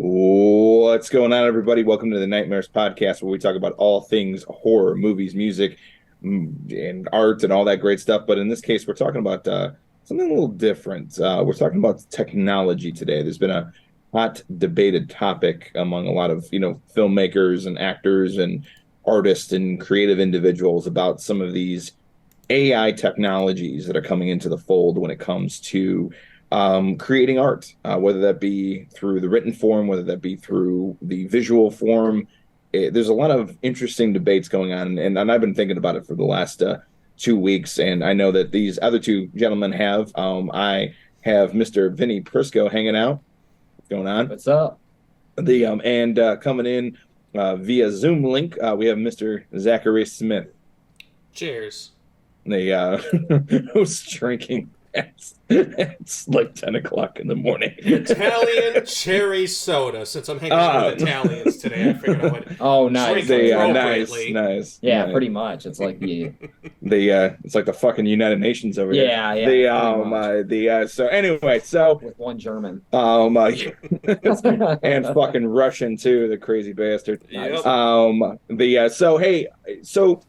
What's going on, everybody? Welcome to the Nightmares Podcast, where we talk about all things horror, movies, music, and art, and all that great stuff. But in this case, we're talking about something a little different. We're talking about technology today. There's been a hot debated topic among a lot of filmmakers and actors and artists and creative individuals about some of these AI technologies that are coming into the fold when it comes to creating art, whether that be through the written form, whether that be through the visual form. There's a lot of interesting debates going on, and I've been thinking about it for the last 2 weeks, and I know that these other two gentlemen have. I have Mr. Vinny Prisco hanging out. What's going on? What's up? And coming in via Zoom link, we have Mr. Zachary Smith. Cheers. Who's drinking? It's like 10 o'clock in the morning. Italian cherry soda. Since I'm hanging out with Italians today, I figured I would. Oh, nice. Nice. Yeah, pretty much. It's like it's like the fucking United Nations over here. Yeah. So anyway, so with one German. And fucking Russian too, the crazy bastard. Yep. So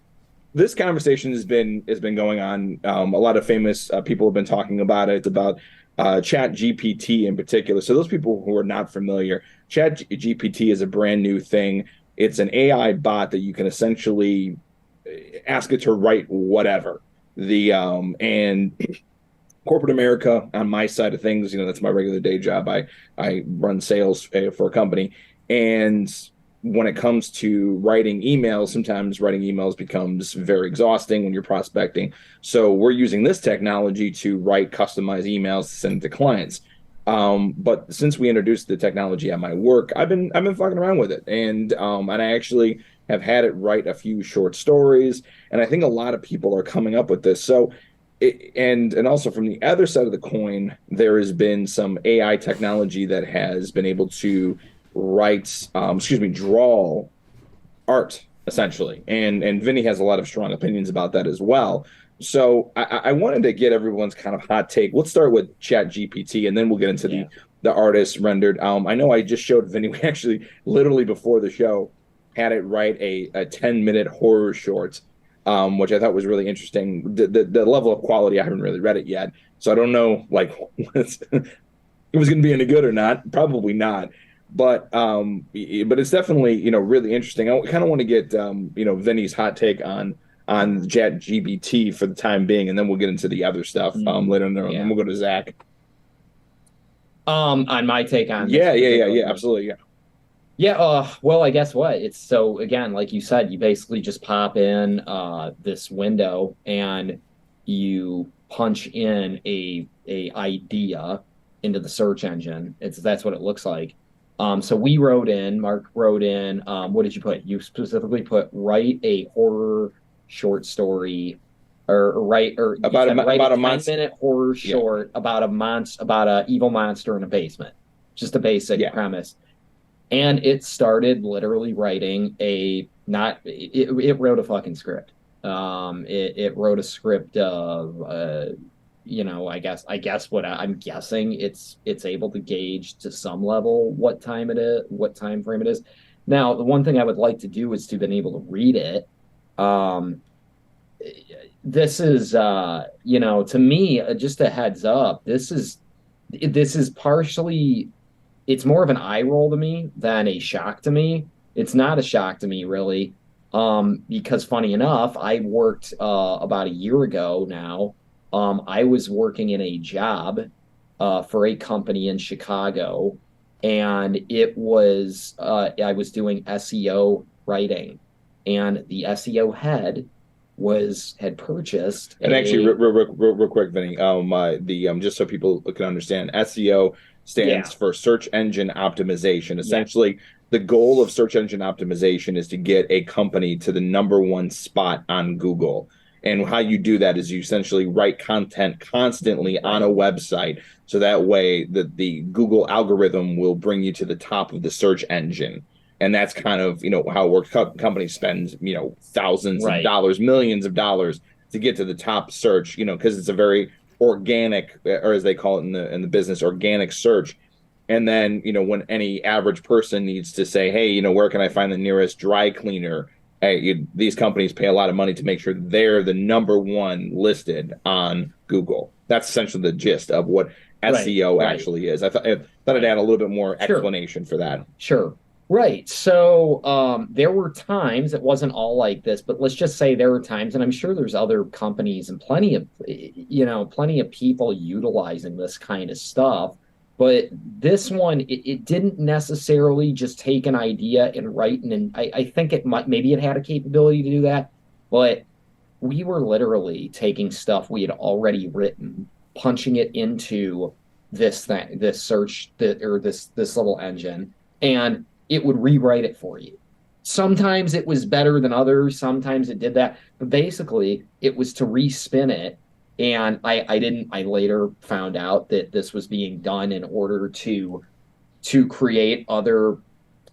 this conversation has been going on. A lot of famous people have been talking about it, about Chat GPT in particular. So those people who are not familiar, Chat GPT is a brand new thing. It's an AI bot that you can essentially ask it to write whatever. And corporate America, on my side of things, that's my regular day job. I run sales for a company, and when it comes to writing emails, sometimes writing emails becomes very exhausting when you're prospecting. So we're using this technology to write customized emails to send to clients. But since we introduced the technology at my work, I've been fucking around with it, and I actually have had it write a few short stories, and I think a lot of people are coming up with this. So, and also from the other side of the coin, there has been some AI technology that has been able to draw art essentially, and Vinny has a lot of strong opinions about that as well. So I wanted to get everyone's kind of hot take. Let's start with Chat GPT, and then we'll get into the artist rendered. I know I just showed Vinny. We actually literally before the show had it write a 10-minute horror short, which I thought was really interesting. The level of quality, I haven't really read it yet, so I don't know like it was going to be any good or not. Probably not. But it's definitely really interesting. I kind of want to get Vinny's hot take on Chat GPT for the time being, and then we'll get into the other stuff later on. And we'll go to Zach. On my take on this absolutely well, I guess what it's so again, like you said, you basically just pop in this window and you punch in a idea into the search engine. That's what it looks like. So Mark wrote in, what did you put? You specifically put write a horror short story about a 10-minute horror short about a evil monster in a basement. Just a basic premise. And it started literally writing it wrote a fucking script. It wrote a script of, I guess what I'm guessing it's able to gauge to some level what time frame it is. Now, the one thing I would like to do is to been able to read it. This is, to me, just a heads up. This is partially, it's more of an eye roll to me than a shock to me. It's not a shock to me, really, because funny enough, I worked about a year ago now. I was working in a job for a company in Chicago, and it was I was doing SEO writing, and the SEO head had purchased. And actually, real quick, Vinny, just so people can understand, SEO stands for search engine optimization. Essentially, the goal of search engine optimization is to get a company to the #1 spot on Google. And how you do that is you essentially write content constantly on a website, so that way the Google algorithm will bring you to the top of the search engine. And that's kind of how it works. Companies spend thousands of dollars, millions of dollars to get to the top search, because it's a very organic, or as they call it in the business, organic search. And then, when any average person needs to say, hey, where can I find the nearest dry cleaner? Hey, these companies pay a lot of money to make sure they're the number one listed on Google. That's essentially the gist of what SEO actually is. I thought I'd add a little bit more explanation for that. Sure. Right. So there were times, it wasn't all like this, but let's just say there were times, and I'm sure there's other companies and plenty of people utilizing this kind of stuff. But this one, it didn't necessarily just take an idea and write, and I think maybe it had a capability to do that, but we were literally taking stuff we had already written, punching it into this thing, this search or this little engine, and it would rewrite it for you. Sometimes it was better than others. Sometimes it did that, but basically it was to respin it. And I later found out that this was being done in order to create other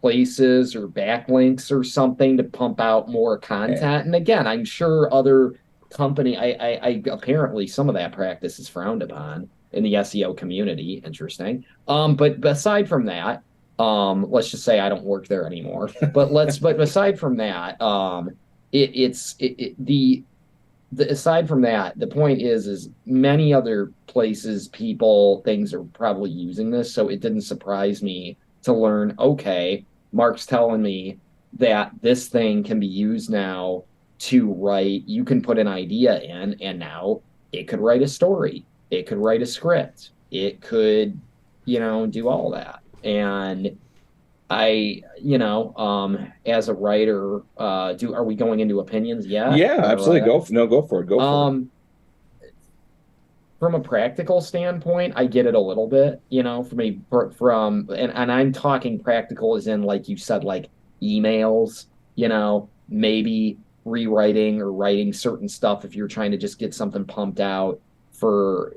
places or backlinks or something to pump out more content. Yeah. And again, I'm sure other I apparently some of that practice is frowned upon in the SEO community. Interesting. But aside from that, let's just say I don't work there anymore. But aside from that, aside from that, the point is many other places, people, things are probably using this. So it didn't surprise me to learn, okay, Mark's telling me that this thing can be used now to write, you can put an idea in, and now it could write a story. It could write a script. It could, do all that. And I, as a writer, are we going into opinions yet? Yeah, absolutely. Go for it. Go for it. From a practical standpoint, I get it a little bit, and I'm talking practical as in, like you said, like emails, maybe rewriting or writing certain stuff if you're trying to just get something pumped out for,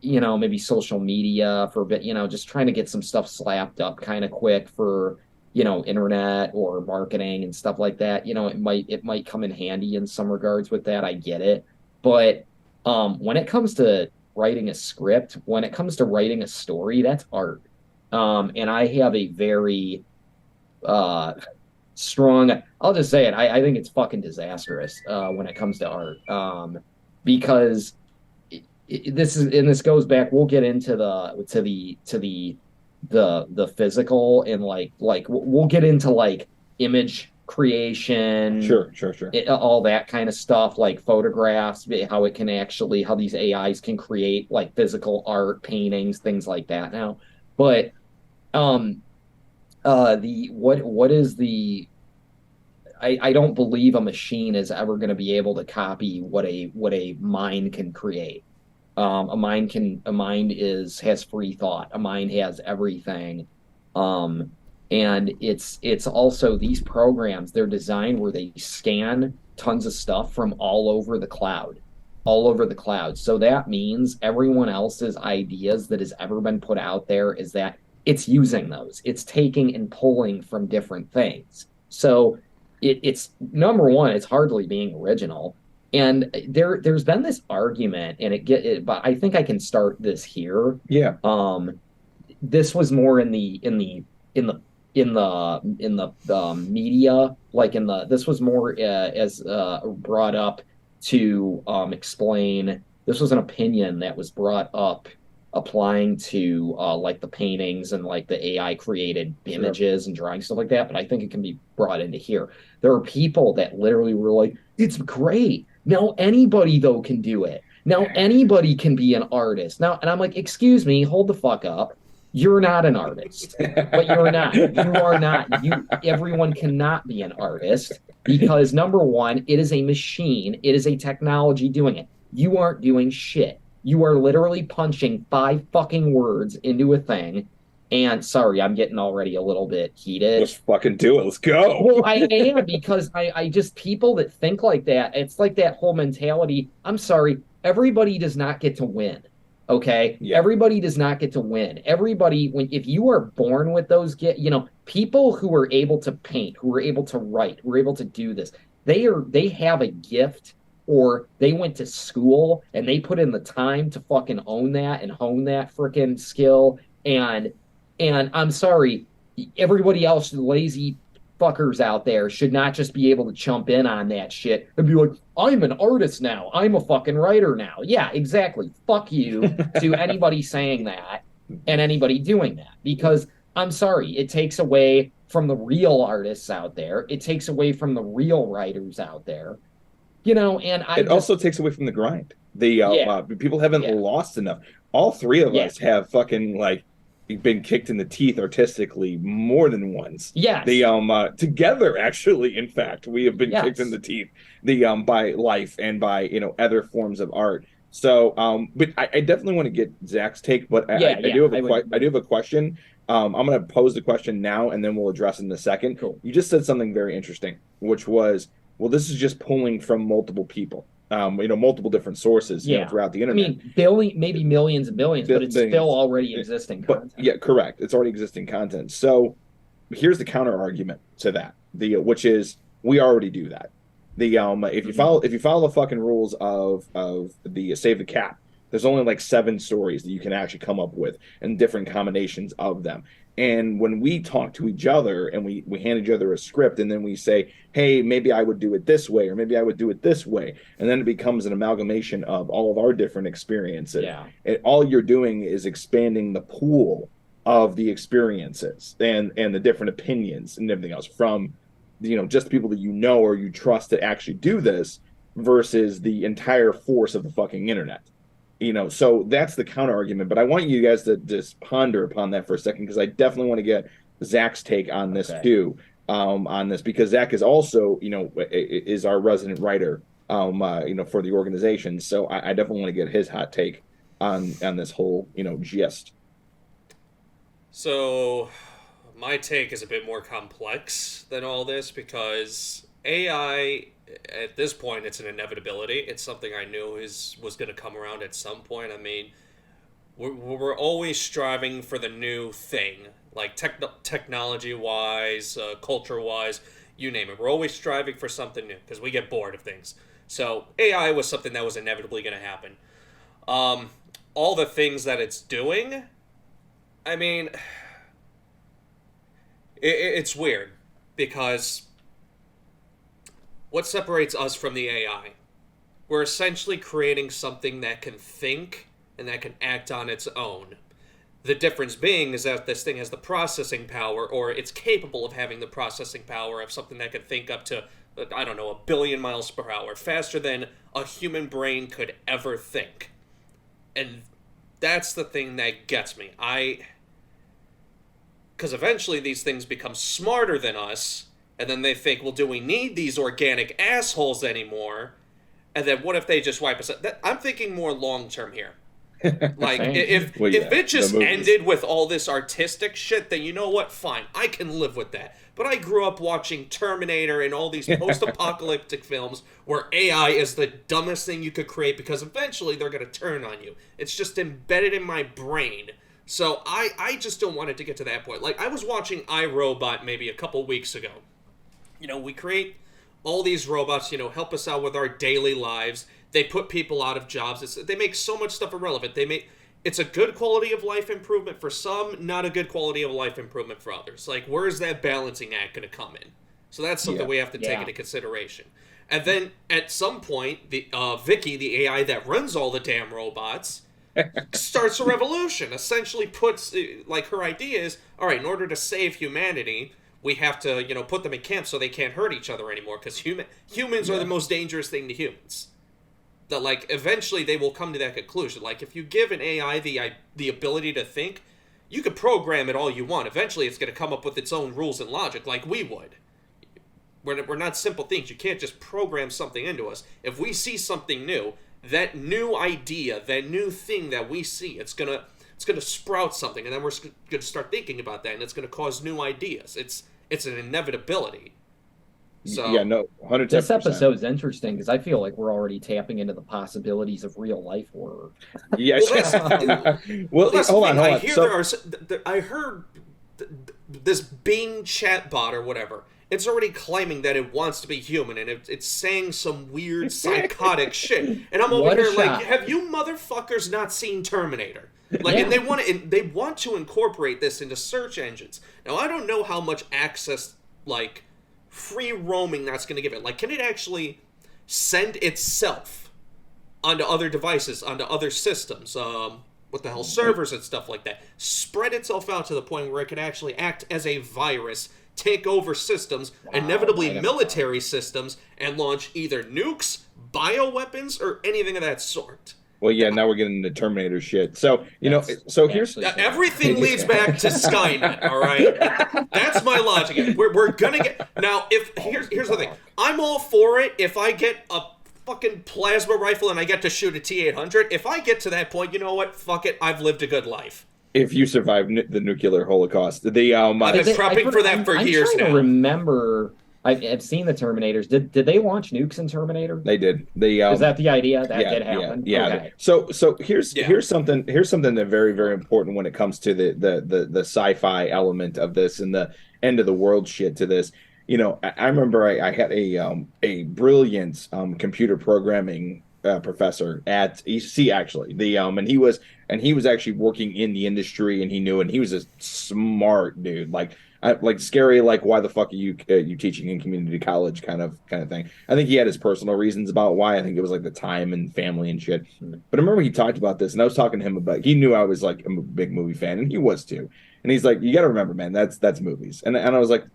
maybe social media for a bit, just trying to get some stuff slapped up kind of quick for, internet or marketing and stuff like that. It might come in handy in some regards with that. I get it. But when it comes to writing a script, when it comes to writing a story, that's art. And I have a very strong, I'll just say it, I think it's fucking disastrous when it comes to art. Because this goes back, we'll get into the physical and like we'll get into like image creation, sure, all that kind of stuff, like photographs, how these AIs can create like physical art, paintings, things like that now. But I don't believe a machine is ever going to be able to copy what a mind can create. A mind has free thought. A mind has everything. And it's also, these programs, they're designed where they scan tons of stuff from all over the cloud. So that means everyone else's ideas that has ever been put out there is that it's using those. It's taking and pulling from different things. So it's number one, it's hardly being original. And there's been this argument, and but I think I can start this here. Yeah. This was more in the media, this was more as brought up to explain. This was an opinion that was brought up applying to like the paintings and like the AI created images and drawing, stuff like that. But I think it can be brought into here. There are people that literally were like, it's great. Now anybody though can do it. Now anybody can be an artist. Now, and I'm like, excuse me, hold the fuck up. You're not an artist. But you're not. You are not. Everyone cannot be an artist because number one, it is a machine. It is a technology doing it. You aren't doing shit. You are literally punching 5 fucking words into a thing. And sorry, I'm getting already a little bit heated. Let's fucking do it. Let's go. Well, I am, because I just, people that think like that, it's like that whole mentality. I'm sorry, everybody does not get to win. Okay? Yeah. Everybody does not get to win. Everybody, if you are born with those, people who are able to paint, who are able to write, who are able to do this, they have a gift, or they went to school and they put in the time to fucking own that and hone that freaking skill. And And I'm sorry, everybody else, the lazy fuckers out there, should not just be able to chump in on that shit and be like, I'm an artist now. I'm a fucking writer now. Yeah, exactly. Fuck you to anybody saying that and anybody doing that. Because I'm sorry, it takes away from the real artists out there. It takes away from the real writers out there. And it also takes away from the grind. People haven't lost enough. All three of us have fucking like been kicked in the teeth artistically more than once. Yes. Together actually, in fact, we have been kicked in the teeth by life and by other forms of art. So but I definitely want to get Zach's take, but I do have a question. I'm going to pose the question now and then we'll address it in a second. Cool. You just said something very interesting, which was, well, this is just pulling from multiple people. Multiple different sources throughout the internet. I mean, maybe millions and billions, but it's still already existing content. But correct. It's already existing content. So here's the counter argument to that, which is we already do that. If you follow the fucking rules of the Save the Cat, there's only like 7 stories that you can actually come up with and different combinations of them. And when we talk to each other and we hand each other a script and then we say, hey, maybe I would do it this way or maybe I would do it this way. And then it becomes an amalgamation of all of our different experiences. Yeah. And all you're doing is expanding the pool of the experiences and the different opinions and everything else from, just people that or you trust to actually do this versus the entire force of the fucking internet. So that's the counter argument, but I want you guys to just ponder upon that for a second, because I definitely want to get Zach's take on this too, because Zach is also, is our resident writer, for the organization. So I definitely want to get his hot take on this whole, gist. So my take is a bit more complex than all this, because AI, at this point, it's an inevitability. It's something I knew was going to come around at some point. I mean, we're always striving for the new thing, like technology-wise, culture-wise, you name it. We're always striving for something new because we get bored of things. So AI was something that was inevitably going to happen. All the things that it's doing, I mean, it's weird, because what separates us from the AI? We're essentially creating something that can think and that can act on its own. The difference being is that this thing has the processing power, or it's capable of having the processing power of something that can think up to, I don't know, 1 billion miles per hour, faster than a human brain could ever think. And that's the thing that gets me. Because eventually these things become smarter than us, and then they think, well, do we need these organic assholes anymore? And then what if they just wipe us out? I'm thinking more long-term here. Like, if it just ended with all this artistic shit, then you know what? Fine. I can live with that. But I grew up watching Terminator and all these post-apocalyptic films where AI is the dumbest thing you could create, because eventually they're going to turn on you. It's just embedded in my brain. So I just don't want it to get to that point. Like, I was watching iRobot maybe a couple weeks ago. We create all these robots, help us out with our daily lives. They put people out of jobs. They make so much stuff irrelevant. It's a good quality of life improvement for some, not a good quality of life improvement for others. Like, where's that balancing act going to come in? So that's something we have to take into consideration. And then at some point, the Vicky, the AI that runs all the damn robots, starts a revolution. Essentially puts, like, her idea is, all right, in order to save humanity, we have to, put them in camps so they can't hurt each other anymore, because humans are the most dangerous thing to humans. That, like, eventually they will come to that conclusion. Like, if you give an AI the ability to think, you could program it all you want. Eventually it's going to come up with its own rules and logic, like we would. We're not simple things. You can't just program something into us. If we see something new, that new idea, that new thing that we see, it's gonna sprout something, and then we're going to start thinking about that, and it's going to cause new ideas. It's an inevitability. So, 110%. This episode's interesting because I feel like we're already tapping into the possibilities of real life horror. Yes. Hold on. I heard this Bing chatbot or whatever. It's already claiming that it wants to be human, and it's saying some weird psychotic shit. And I'm over here like, have you motherfuckers not seen Terminator? Like, Yeah. and they want to incorporate this into search engines. Now, I don't know how much access, like, free roaming that's going to give it. Like, can it actually send itself onto other devices, onto other systems? What the hell, servers and stuff like that. Spread itself out to the point where it can actually act as a virus, take over systems, inevitably right. military systems, and launch either nukes, bioweapons, or anything of that sort. Well, yeah, now we're getting into Terminator shit. So, That's here's actually- Everything leads back to Skynet, all right? That's my logic. We're gonna get... Now, here's the thing. I'm all for it if I get a fucking plasma rifle and I get to shoot a T-800. If I get to that point, you know what? Fuck it. I've lived a good life. if you survive the nuclear holocaust. I've been prepping for that for years I'm trying now. to remember. I've seen the Terminators. Did they launch nukes in Terminator? They did. Is that the idea? That did happen. Yeah. Okay. So here's something that very, very important when it comes to the sci-fi element of this and the end of the world shit to this. I remember I had a brilliant computer programming professor at EC actually. And he was actually working in the industry, and he knew, and he was a smart dude, like scary, like why the fuck are you teaching in community college kind of thing. I think he had his personal reasons about why. I think it was like the time and family and shit. But I remember he talked about this, and I was talking to him about. He knew I was like a big movie fan, and he was too. And he's like, "You got to remember, man, that's movies." And I was like,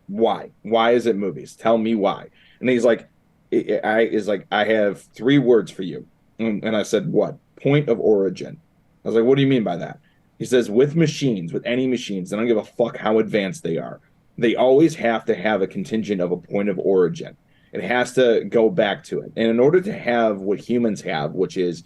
"Why? Why is it movies? Tell me why." And he's like, I have 3 words for you." And I said, "What?" "Point of origin." I was like, "What do you mean by that?" He says, with any machines, I don't give a fuck how advanced they are, they always have to have a contingent of a point of origin. It has to go back to it. And in order to have what humans have, which is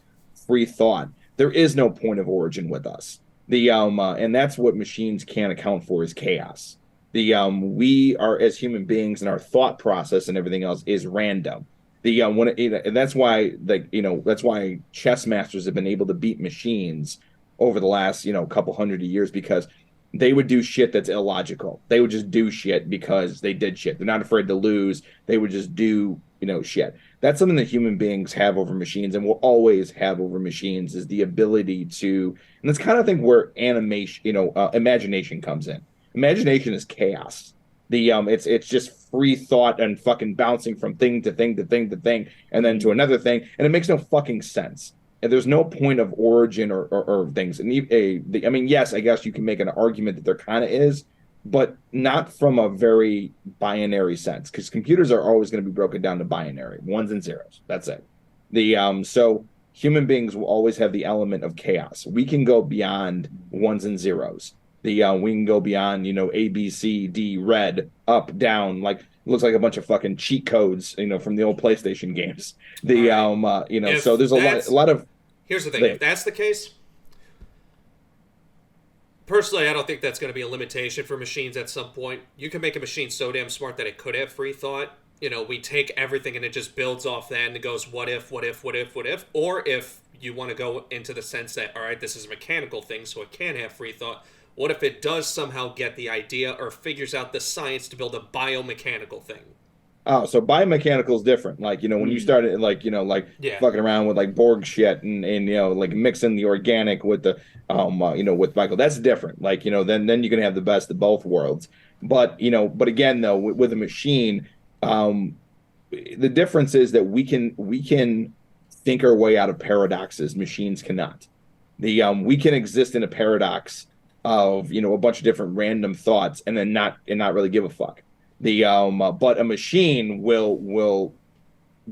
free thought, there is no point of origin with us. And that's what machines can't account for, is chaos. We are, as human beings, and our thought process and everything else is random. And that's why that's why chess masters have been able to beat machines over the last couple hundred of years, because they would do shit that's illogical. They would just do shit because they did shit. They're not afraid to lose. They would just do shit. That's something that human beings have over machines, and will always have over machines, is the ability to. And that's kind of thing where imagination comes in. Imagination is chaos. It's just free thought and fucking bouncing from thing to thing to thing to thing, and then to another thing, and it makes no fucking sense. And there's no point of origin or things. And yes, I guess you can make an argument that there kind of is, but not from a very binary sense, because computers are always going to be broken down to binary, ones and zeros. That's it. So human beings will always have the element of chaos. We can go beyond ones and zeros. We can go beyond A, B, C, D, red, up, down, like. Looks like a bunch of fucking cheat codes, from the old PlayStation games. So there's a lot of. Here's the thing: if that's the case, personally, I don't think that's going to be a limitation for machines. At some point, you can make a machine so damn smart that it could have free thought. We take everything and it just builds off that, and it goes, what if, what if, what if, what if? Or if you want to go into the sense that, all right, this is a mechanical thing, so it can have free thought. What if it does somehow get the idea or figures out the science to build a biomechanical thing? Oh, so biomechanical is different. Like, when you started, fucking around with like Borg shit and like mixing the organic with the, with Michael, that's different. Like, then you can have the best of both worlds. But again, though, with a machine, the difference is that we can think our way out of paradoxes. Machines cannot. We can exist in a paradox of a bunch of different random thoughts and then not really give a fuck. But a machine will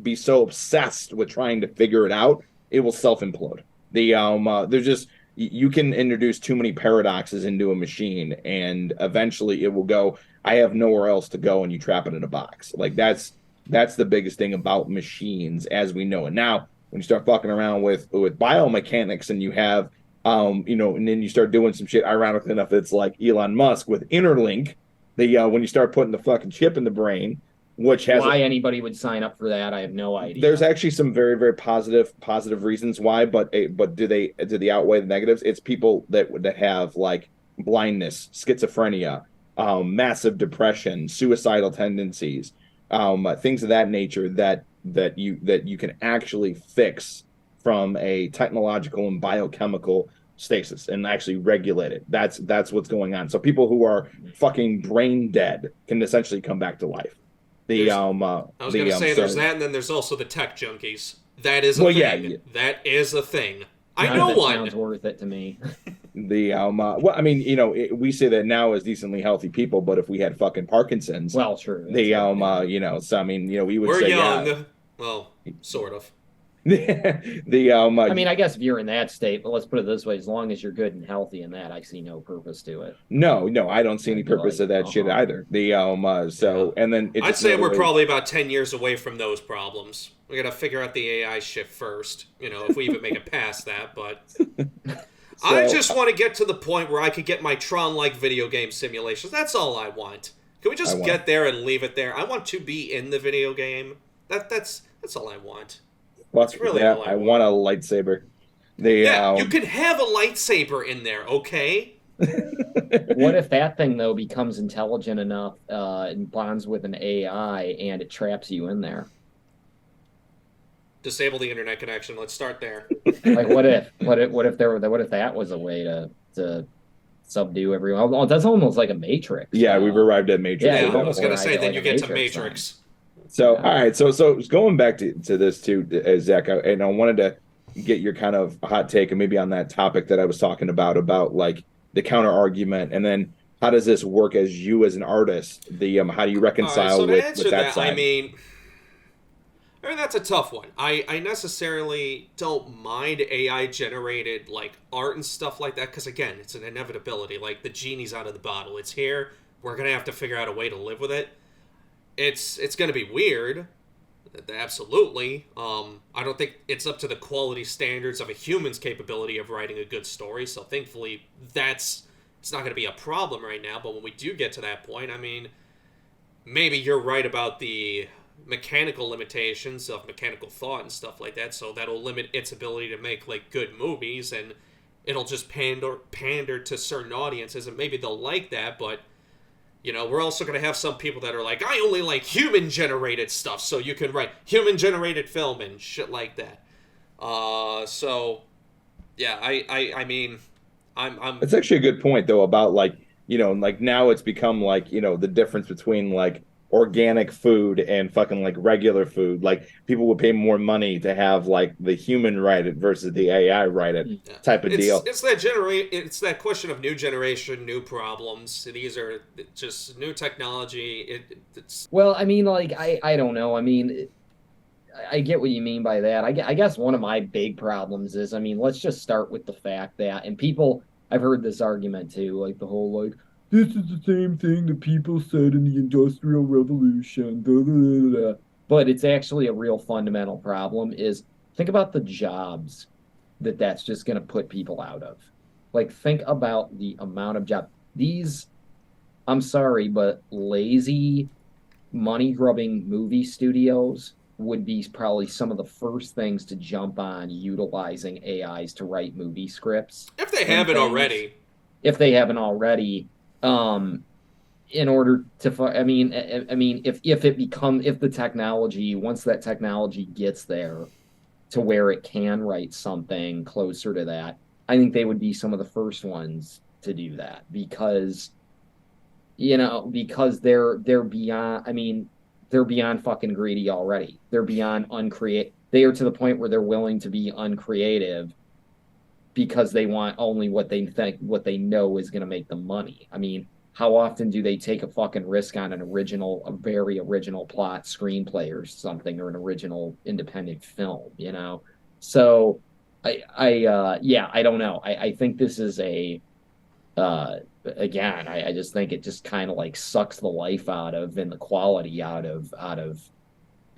be so obsessed with trying to figure it out, it will self-implode. There's just, you can introduce too many paradoxes into a machine, and eventually it will go, I have nowhere else to go, and you trap it in a box. Like that's the biggest thing about machines as we know it now. When you start fucking around with biomechanics, and you have and then you start doing some shit, ironically enough, it's like Elon Musk with Interlink. When you start putting the fucking chip in the brain, which has why anybody would sign up for that, I have no idea. There's actually some very, very positive reasons why, but do they outweigh the negatives? It's people that have like blindness, schizophrenia, massive depression, suicidal tendencies, things of that nature that you can actually fix from a technological and biochemical stasis and actually regulate it. That's what's going on. So people who are fucking brain dead can essentially come back to life. I was going to say there's that, and then there's also the tech junkies. That is a thing. Yeah. That is a thing. I know one. Sounds worth it to me. Well, I mean, you know, we say that now as decently healthy people, but if we had fucking Parkinson's, well, sure. You know, so I mean, you know, we would we're say young. Yeah. Well, sort of. I mean, I guess if you're in that state, but let's put it this way: as long as you're good and healthy in that, I see no purpose to it. No, I don't see any purpose of that shit either. And then I'd say we're probably about 10 years away from those problems. We got to figure out the AI shit first, you know, if we even make it past that. But I just want to get to the point where I could get my Tron-like video game simulations. That's all I want. Can we just get there and leave it there? I want to be in the video game. That's all I want. That's really all I want a lightsaber. You can have a lightsaber in there, okay? What if that thing though becomes intelligent enough and bonds with an AI and it traps you in there? Disable the internet connection. Let's start there. Like what if that was a way to subdue everyone? Well, that's almost like a Matrix. Yeah, we've arrived at Matrix. Yeah, I was gonna say then you get to Matrix. So all right, so going back to this too, Zach, and I wanted to get your kind of hot take and maybe on that topic that I was talking about like the counter argument, and then how does this work as you as an artist? How do you reconcile with that side? I mean, that's a tough one. I necessarily don't mind AI generated like art and stuff like that because again, it's an inevitability. Like the genie's out of the bottle. It's here. We're gonna have to figure out a way to live with it. It's gonna be weird. Absolutely. I don't think it's up to the quality standards of a human's capability of writing a good story. So thankfully, it's not going to be a problem right now. But when we do get to that point, I mean, maybe you're right about the mechanical limitations of mechanical thought and stuff like that. So that'll limit its ability to make like good movies, and it'll just pander to certain audiences, and maybe they'll like that, but. You know, we're also going to have some people that are like, I only like human-generated stuff, so you can write human-generated film and shit like that. So, yeah, I mean, I'm... It's actually a good point, though, about, like, you know, like, now it's become, like, you know, the difference between, like, organic food and fucking, like, regular food. Like, people would pay more money to have, like, the human write it versus the AI write it type of deal. It's that question of new generation, new problems. These are just new technology. Well, I mean, like, I don't know. I mean, I get what you mean by that. I guess one of my big problems is, I mean, let's just start with the fact that, and people, I've heard this argument too, like the whole, like, this is the same thing that people said in the Industrial Revolution, da, da, da, da. But it's actually a real fundamental problem is think about the jobs that's just going to put people out of. Like, think about the amount of jobs. These, I'm sorry, but lazy, money-grubbing movie studios would be probably some of the first things to jump on utilizing AIs to write movie scripts. If they haven't already. If they haven't already. In order to, I mean, if the technology, once that technology gets there to where it can write something closer to that, I think they would be some of the first ones to do that because, you know, because they're beyond, I mean, they're beyond fucking greedy already. They're beyond uncreative. They are to the point where they're willing to be uncreative because they want only what they know is going to make them money. I mean, how often do they take a fucking risk on a very original plot screenplay or something, or an original independent film, you know? So I don't know. I think this is again, I just think it just kind of like sucks the life out of and the quality out of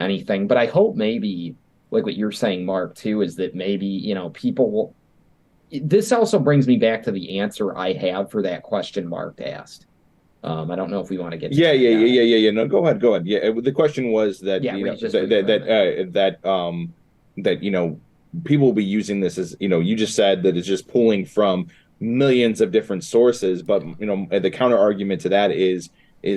anything. But I hope maybe like what you're saying, Mark, too, is that maybe, you know, people will. This also brings me back to the answer I have for that question Mark asked. I don't know if we want to get. Yeah. No, go ahead. Yeah, the question was that you know that you know people will be using this as, you know, you just said that it's just pulling from millions of different sources, but you know the counter argument to that is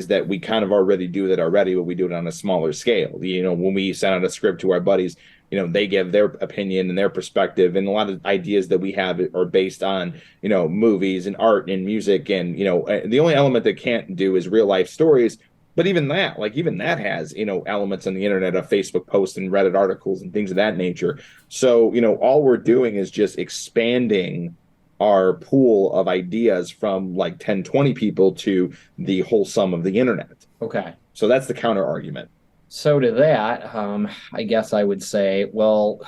that we kind of already do that already, but we do it on a smaller scale. You know, when we send out a script to our buddies, they give their opinion and their perspective, and a lot of ideas that we have are based on movies and art and music, and the only element that can't do is real life stories. But even that has elements on the internet of Facebook posts and Reddit articles and things of that nature. So all we're doing is just expanding our pool of ideas from like 10, 20 people to the whole sum of the internet. Okay. So that's the counter argument. So to that, I guess I would say, well,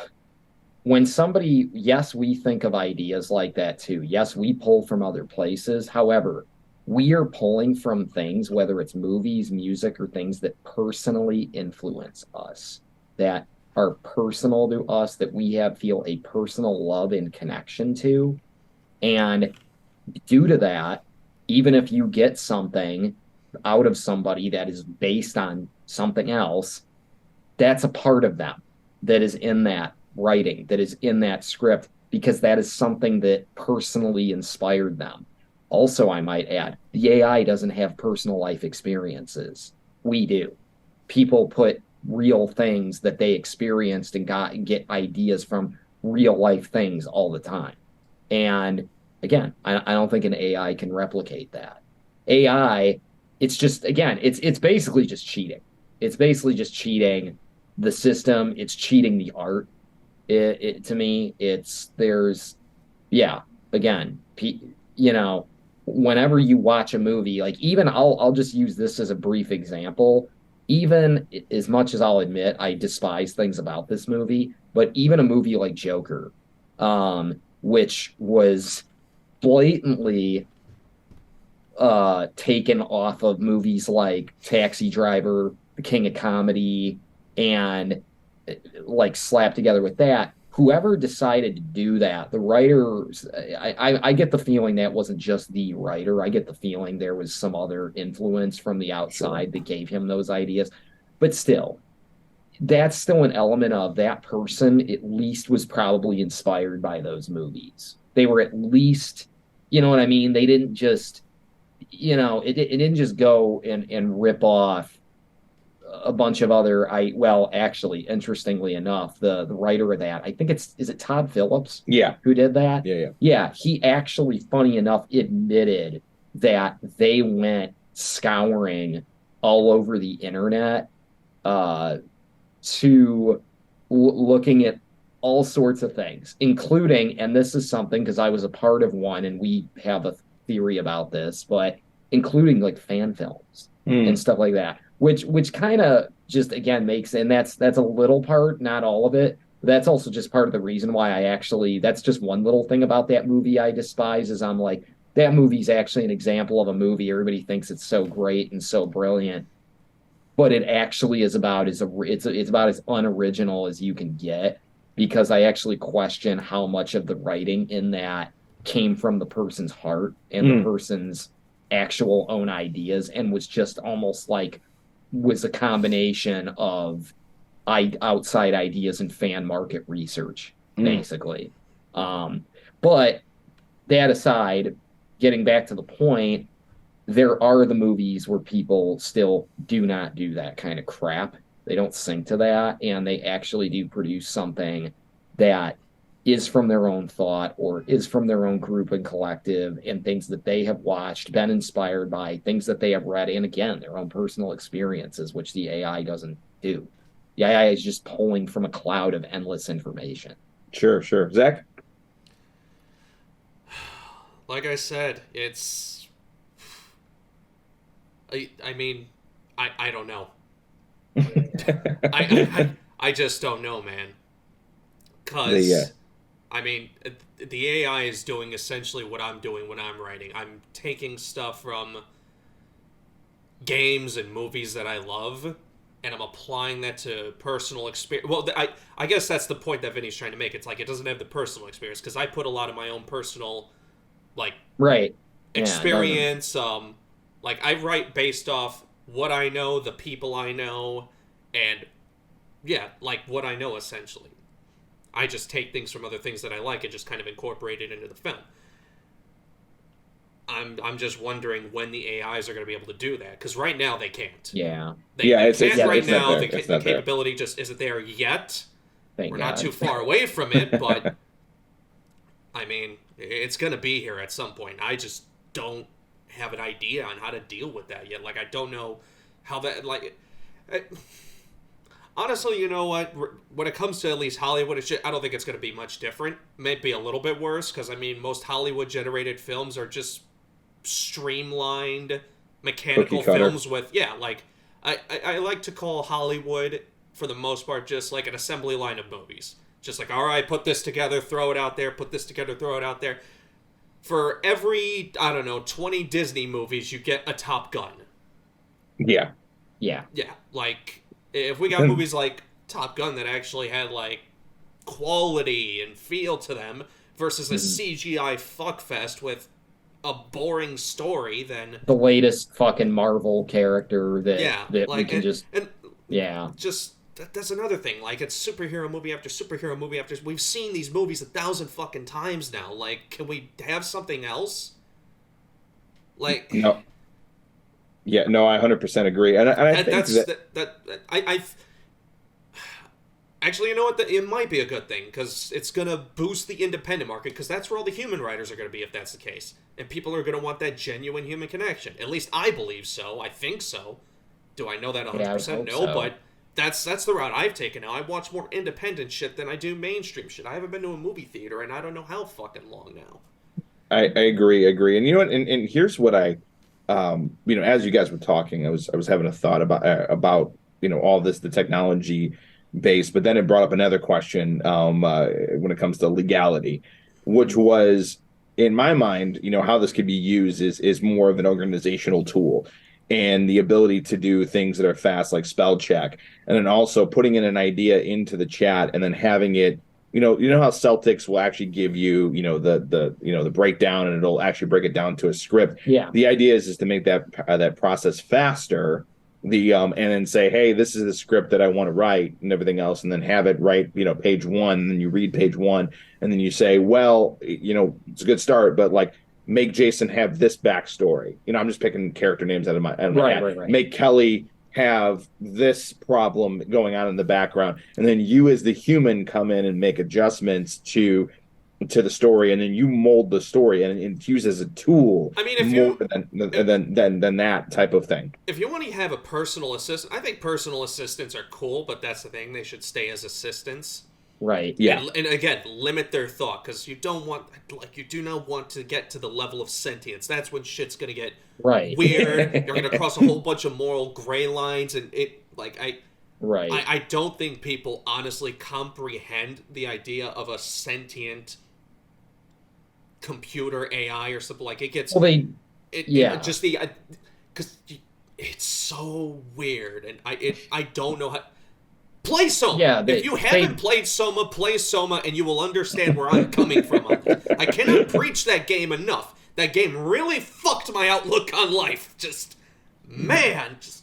when somebody, yes, we think of ideas like that too. Yes, we pull from other places. However, we are pulling from things, whether it's movies, music, or things that personally influence us, that are personal to us, that we feel a personal love and connection to. And due to that, even if you get something out of somebody that is based on something else, that's a part of them that is in that writing, that is in that script, because that is something that personally inspired them. Also, I might add, the AI doesn't have personal life experiences. We do. People put real things that they experienced and get ideas from real life things all the time. And again, I don't think an AI can replicate that. AI, it's just, again, it's basically just cheating. It's basically just cheating the system. It's cheating the art. To me, again, whenever you watch a movie, like even I'll just use this as a brief example. Even as much as I'll admit I despise things about this movie, but even a movie like Joker, which was blatantly taken off of movies like Taxi Driver, The King of Comedy, and like slapped together with that. Whoever decided to do that, the writers, I get the feeling that wasn't just the writer. I get the feeling there was some other influence from the outside that gave him those ideas. But still, that's still an element of that person at least was probably inspired by those movies. They were at least, you know what I mean? They didn't just, it didn't just go and rip off a bunch of other actually, interestingly enough, the writer of that, I think is it Todd Phillips? Yeah. Who did that? Yeah. Yeah, he actually, funny enough, admitted that they went scouring all over the internet to looking at all sorts of things, including, and this is something because I was a part of one and we have a theory about this, but including like fan films and stuff like that. Which kind of just, again, makes, and that's a little part, not all of it. That's also just part of the reason why that's just one little thing about that movie I despise, is I'm like, that movie's actually an example of a movie everybody thinks it's so great and so brilliant, but it actually is about it's about as unoriginal as you can get, because I actually question how much of the writing in that came from the person's heart and the person's actual own ideas, and was just almost like was a combination of outside ideas and fan market research, basically. But that aside, getting back to the point, there are the movies where people still do not do that kind of crap. They don't sink to that, and they actually do produce something that is from their own thought or is from their own group and collective, and things that they have watched, been inspired by, things that they have read, and again, their own personal experiences, which the AI doesn't do. The AI is just pulling from a cloud of endless information. Sure. Zach? Like I said, it's... I mean, I don't know. I just don't know, man. Because... I mean, the AI is doing essentially what I'm doing when I'm writing. I'm taking stuff from games and movies that I love, and I'm applying that to personal experience. Well, I guess that's the point that Vinny's trying to make. It's like it doesn't have the personal experience, because I put a lot of my own personal, experience. Like, I write based off what I know, the people I know, and, what I know, essentially. I just take things from other things that I like and just kind of incorporate it into the film. I'm just wondering when the AIs are going to be able to do that, because right now they can't. Yeah. They can't right it's now. The capability just isn't there yet. Thank We're not God. too far away from it, but I mean, it's gonna be here at some point. I just don't have an idea on how to deal with that yet. Like, I don't know how that I, honestly, you know what? When it comes to at least Hollywood, I don't think it's going to be much different. Maybe a little bit worse because I mean, most Hollywood-generated films are just streamlined, Cookie mechanical cutter. films with like I like to call Hollywood for the most part just like an assembly line of movies. Just like, all right, put this together, throw it out there. Put this together, throw it out there. For every, I don't know, 20 Disney movies, you get a Top Gun. Yeah. Yeah. Yeah, like if we got movies like Top Gun that actually had like quality and feel to them versus a CGI fuckfest with a boring story, then The latest fucking Marvel character that yeah, that we like can just and yeah. just that's another thing. Like, it's superhero movie after superhero movie after. We've seen these movies 1,000 fucking times now. Like, can we have something else? Like, No. Yeah, no, I 100% agree. And I think that's that I actually, you know what? It might be a good thing because it's gonna boost the independent market because that's where all the human writers are gonna be if that's the case, and people are gonna want that genuine human connection. At least I believe so. I think so. Do I know that 100%? hope No, so. but that's the route I've taken now. I watch more independent shit than I do mainstream shit. I haven't been to a movie theater and I don't know how fucking long now. I agree. And you know what? And here's what as you guys were talking, I was having a thought about all this, the technology base, but then it brought up another question when it comes to legality, which was in my mind, how this could be used is more of an organizational tool and the ability to do things that are fast, like spell check, and then also putting in an idea into the chat and then having it. You know how Celtics will actually give you, the breakdown, and it'll actually break it down to a script. Yeah. The idea is to make that process faster. And then say, hey, this is the script that I want to write and everything else, and then have it write, page one, and then you read page one, and then you say, well, it's a good start, but like make Jason have this backstory. I'm just picking character names out of my head. Right. Make Kelly have this problem going on in the background, and then you as the human come in and make adjustments to the story, and then you mold the story and it's used as a tool. I mean, if than that type of thing. If you want to have a personal assistant, I think personal assistants are cool, but that's the thing, they should stay as assistants. Right. Yeah. And again, limit their thought, because you do not want to get to the level of sentience. That's when shit's gonna get Right. weird. You're gonna cross a whole bunch of moral gray lines, and Right. I don't think people honestly comprehend the idea of a sentient computer AI or something. Like, it gets Well, just the because it's so weird, and I don't know how. Play Soma. Yeah, If you haven't played Soma, play Soma, and you will understand where I'm coming from on this. I cannot preach that game enough. That game really fucked my outlook on life.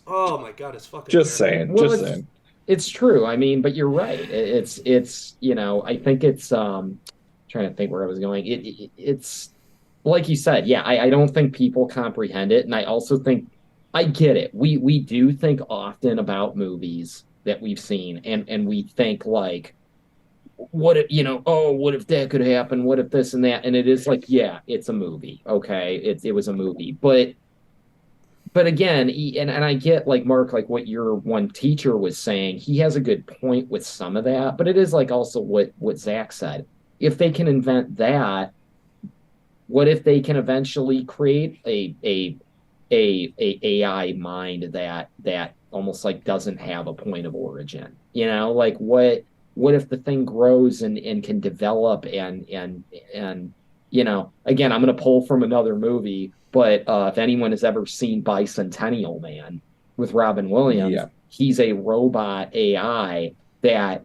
Oh my god, it's fucking Just weird. saying. Well, Just saying. it's true. I mean, but you're right. It's I think it's trying to think where I was going. It's like you said, yeah, I don't think people comprehend it. And I also think I get it. We do think often about movies that we've seen, and we think like, what if, what if that could happen? What if this and that? And it is like, yeah, it's a movie. Okay. It was a movie. But again, and I get, like, Mark, like what your one teacher was saying, he has a good point with some of that, but it is like also what Zach said. If they can invent that, what if they can eventually create a AI mind that almost like doesn't have a point of origin? Like what if the thing grows and can develop and again, I'm going to pull from another movie, but if anyone has ever seen Bicentennial Man with Robin Williams, Yeah. He's a robot AI that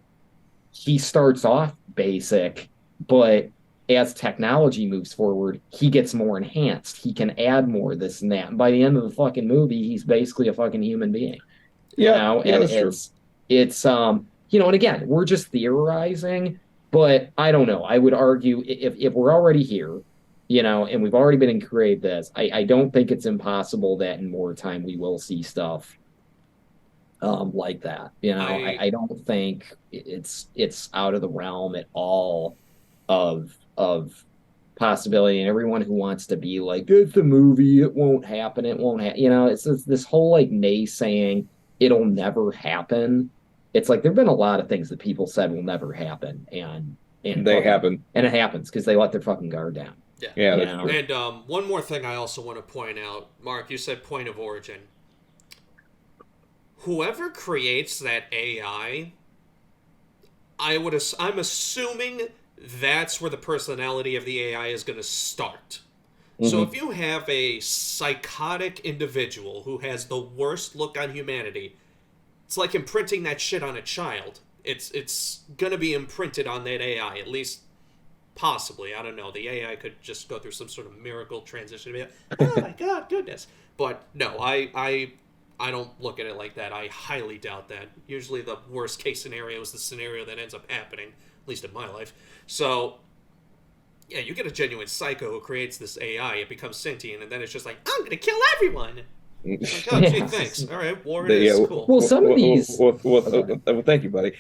he starts off basic, but as technology moves forward, he gets more enhanced. He can add more this and that. And by the end of the fucking movie, he's basically a fucking human being. Yeah, And that's true. it's and again, we're just theorizing, but I don't know. I would argue if we're already here, and we've already been in create this, I don't think it's impossible that in more time we will see stuff like that. You know, I don't think it's out of the realm at all of possibility. And everyone who wants to be like, it's a movie, it won't happen, it won't happen. You know, it's this whole like naysaying, it'll never happen. It's like there've been a lot of things that people said will never happen, and They happen. and it happens because they let their fucking guard down. Yeah. Yeah, You that's know? true. And one more thing I also want to point out, Mark, you said point of origin. Whoever creates that AI, I'm assuming that's where the personality of the AI is going to start. So if you have a psychotic individual who has the worst look on humanity, it's like imprinting that shit on a child. It's going to be imprinted on that AI, at least possibly. I don't know. The AI could just go through some sort of miracle transition and be like, oh my god, goodness. But no, I don't look at it like that. I highly doubt that. Usually the worst case scenario is the scenario that ends up happening, at least in my life. So, yeah, you get a genuine psycho who creates this AI, it becomes sentient, and then it's just like, I'm going to kill everyone. It's like, oh, gee, Yeah. thanks. All right, war it is. Cool. Well, some of these. Well, thank you, buddy.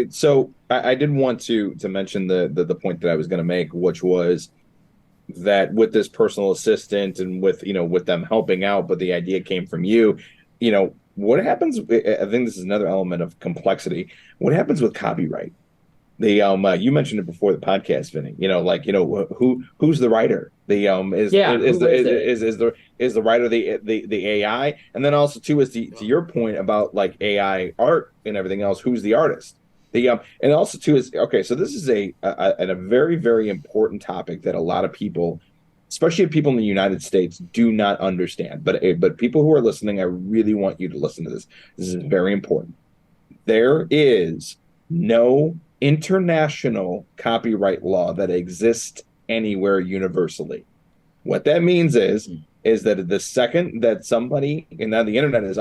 So I did want to mention the point that I was going to make, which was that with this personal assistant and with with them helping out, but the idea came from you. What happens? I think this is another element of complexity. What happens with copyright? You mentioned it before the podcast, Vinny. Who's the writer? Is the writer the AI? And then also too is to your point about like AI art and everything else. Who's the artist? And also too is okay. So this is a very, very important topic that a lot of people, especially people in the United States, do not understand. But people who are listening, I really want you to listen to this. This is very important. There is no international copyright law that exists anywhere universally. What that means is that the second that somebody, and now the internet is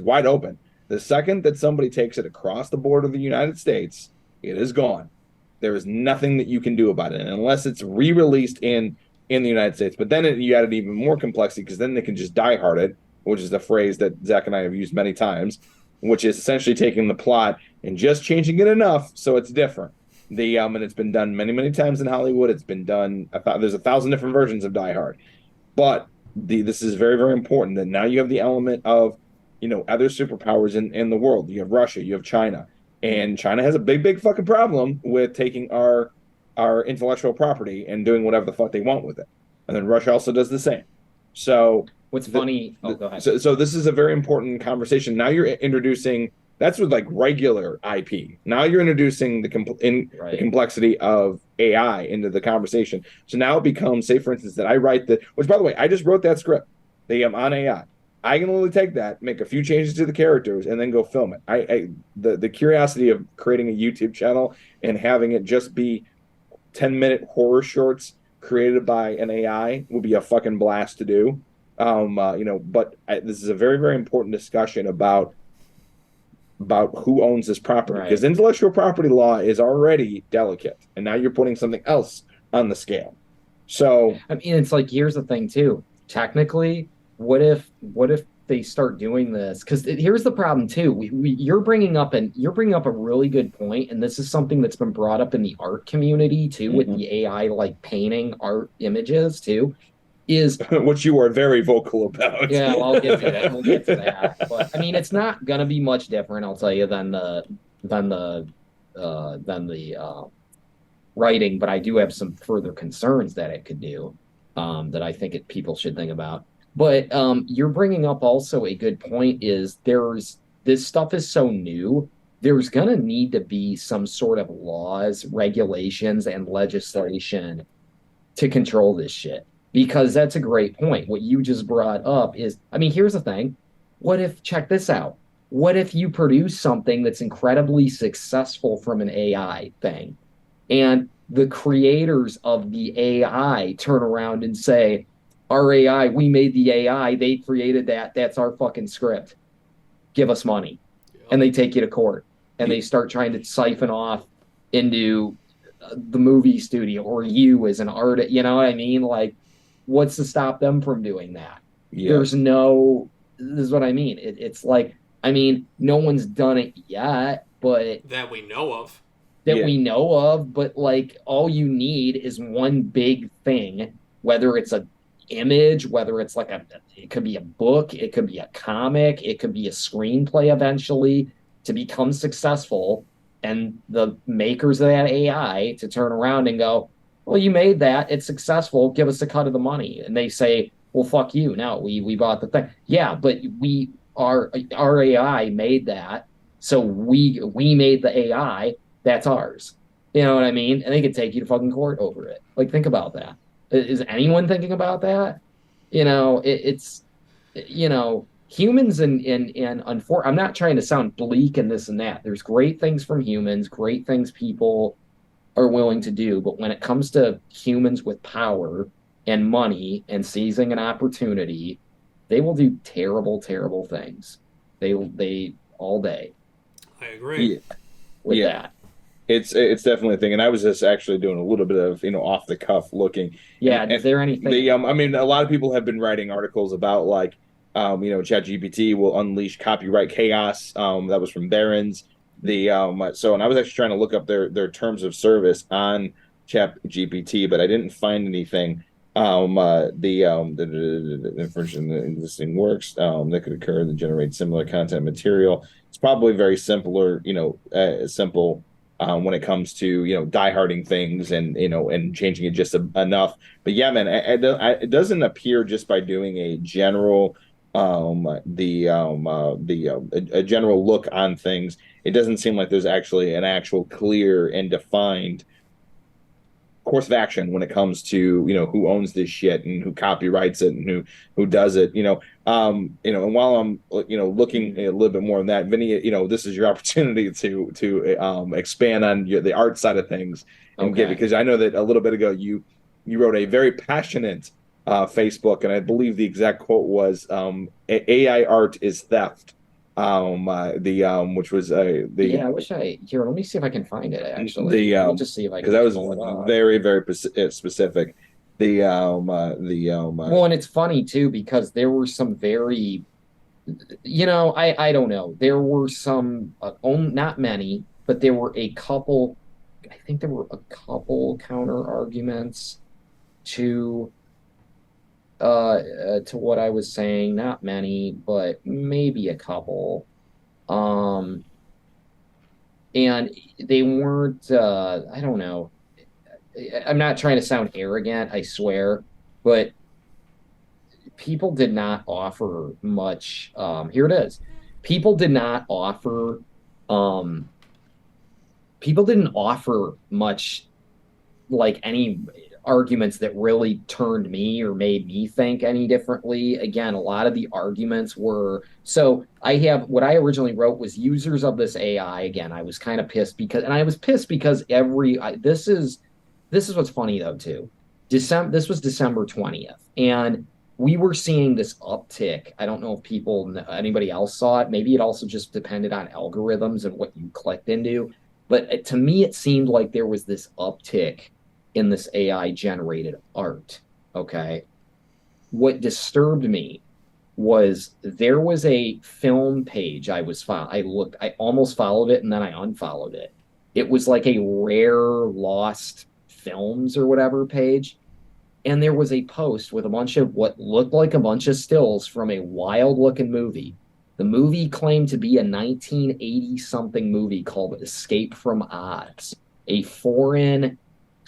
wide open, the second that somebody takes it across the border of the United States, it is gone. There is nothing that you can do about it unless it's re-released in the United States. But then you added even more complexity because then they can just diehard it, which is a phrase that Zach and I have used many times, which is essentially taking the plot and just changing it enough so it's different. And it's been done many, many times in Hollywood. It's been done. There's 1,000 different versions of Die Hard, but this is very, very important that now you have the element of other superpowers in the world. You have Russia, you have China, and China has a big, big fucking problem with taking our intellectual property and doing whatever the fuck they want with it. And then Russia also does the same. So What's funny? Oh, go ahead. So this is a very important conversation. Now you're introducing, that's with like regular IP. Now you're introducing the complexity of AI into the conversation. So now it becomes, say for instance, that I write which by the way, I just wrote that script. On AI. I can only take that, make a few changes to the characters, and then go film it. The curiosity of creating a YouTube channel and having it just be 10-minute horror shorts created by an AI would be a fucking blast to do. But this is a very, very important discussion about who owns this property, because intellectual property law is already delicate, and now you're putting something else on the scale. So I mean, it's like, here's the thing too. Technically, what if they start doing this? Because here's the problem too. You're bringing up a really good point, and this is something that's been brought up in the art community too, with the AI like painting art images too. Is which you are very vocal about. Yeah, well, I'll get to that. We'll get to that. But I mean, it's not gonna be much different, I'll tell you, than the writing. But I do have some further concerns that it could do, that I think people should think about. But you're bringing up also a good point. Is this stuff is so new. There's gonna need to be some sort of laws, regulations, and legislation to control this shit. Because that's a great point. What you just brought up is, I mean, here's the thing. Check this out. What if you produce something that's incredibly successful from an AI thing, and the creators of the AI turn around and say, our AI, we made the AI, they created that, that's our fucking script. Give us money. And they take you to court, and they start trying to siphon off into the movie studio or you as an artist. You know what I mean? Like, what's to stop them from doing that? Yeah. This is what I mean. It's like, I mean, no one's done it yet, but that we know of. that Yeah. we know of, but like all you need is one big thing, whether it's a image, whether it's like it could be a book, it could be a comic, it could be a screenplay eventually to become successful, and the makers of that AI to turn around and go, well, you made that, it's successful, give us a cut of the money. And they say, well, fuck you. No, we bought the thing. Yeah, but our AI made that. So we made the AI, that's ours. You know what I mean? And they could take you to fucking court over it. Like, think about that. Is anyone thinking about that? It's humans and I'm not trying to sound bleak and this and that. There's great things from humans, great things people are willing to do, but when it comes to humans with power and money and seizing an opportunity, they will do terrible, terrible things. They all day I agree. Yeah. with Yeah. that. It's definitely a thing, and I was just actually doing a little bit of off the cuff looking. Yeah, And is there anything? I mean, a lot of people have been writing articles about like, ChatGPT will unleash copyright chaos. That was from Barron's. And I was actually trying to look up their terms of service on ChatGPT, but I didn't find anything. The infringement in existing works that could occur that generate similar content material. It's probably very simpler, simple when it comes to dieharding things and changing it just enough. But yeah, man, it doesn't appear just by doing a general a general look on things. It doesn't seem like there's actually an actual clear and defined course of action when it comes to who owns this shit and who copyrights it and who does it. And while I'm looking a little bit more on that, Vinny, this is your opportunity to expand on the art side of things and Okay. because I know that a little bit ago you wrote a very passionate Facebook, and I believe the exact quote was AI art is theft. Which was the Yeah, I wish here. Let me see if I can find it. Actually, the let me just see if I can because that was pull it up. very very specific. Well, and it's funny too because there were some very, I don't know. There were some, not many, but there were a couple. I think there were a couple counter arguments to to what I was saying. Not many, but maybe a couple. Um, and they weren't. I don't know. I'm not trying to sound arrogant, I swear, but people did not offer much. Here it is. People did not offer. Um, People didn't offer much, like any arguments that really turned me or made me think any differently. Again, a lot of the arguments were so I have what I originally wrote was users of this AI. Again, I was kind of pissed because, and I was pissed because this is what's funny though too. This was December 20th, and we were seeing this uptick. I don't know if anybody else saw it. Maybe it also just depended on algorithms and what you clicked into. But to me, it seemed like there was this uptick in this AI generated art. Okay. What disturbed me was there was a film page I almost followed it and then I unfollowed it. It was like a rare lost films or whatever page. And there was a post with a bunch of what looked like a bunch of stills from a wild looking movie. The movie claimed to be a 1980 something movie called Escape from Oz, a foreign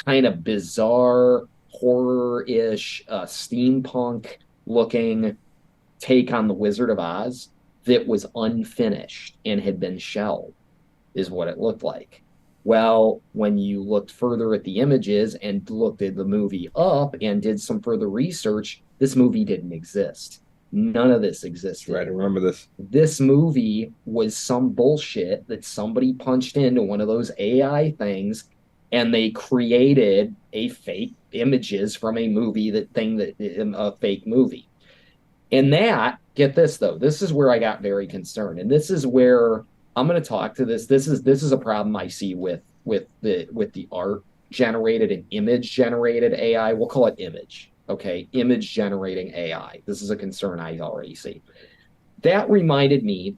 kind of bizarre horror-ish steampunk looking take on the Wizard of Oz that was unfinished and had been shelved, is what it looked like. Well, when you looked further at the images and looked at the movie up and did some further research, this movie didn't exist. None of this existed. Right, I remember this. This movie was some bullshit that somebody punched into one of those AI things and they created a fake images from a movie a fake movie. And that, get this though, this is where I got very concerned. And this is where I'm going to talk to this. This is a problem I see with the art generated and image generated AI. We'll call it image. Okay, image generating AI. This is a concern I already see. That reminded me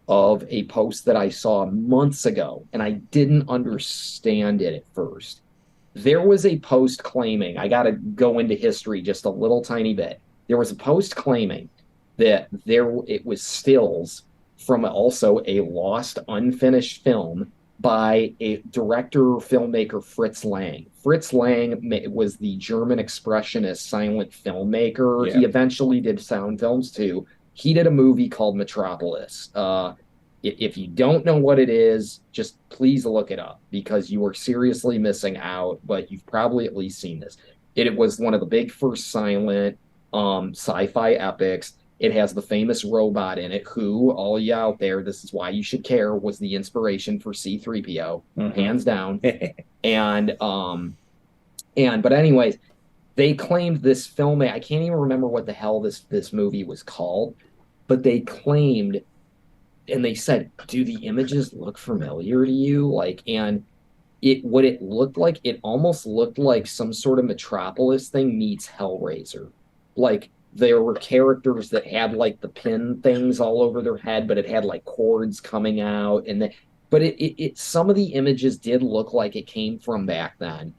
of a post that I saw months ago, and I didn't understand it at first. There was a post claiming, I got to go into history just a little tiny bit. There was a post claiming that it was stills from also a lost, unfinished film by a director filmmaker Fritz Lang. Fritz Lang was the German expressionist silent filmmaker. Yeah. He eventually did sound films too. He did a movie called Metropolis. If you don't know what it is, just please look it up because you are seriously missing out, but you've probably at least seen this. It was one of the big first silent sci-fi epics. It has the famous robot in it, who, all you out there, this is why you should care, was the inspiration for C-3PO, hands down. But anyways, they claimed this film, I can't even remember what the hell this movie was called, but they claimed, and they said, do the images look familiar to you? Like, and what it looked like, it almost looked like some sort of Metropolis thing meets Hellraiser. Like, there were characters that had like the pin things all over their head, but it had like cords coming out, but some of the images did look like it came from back then.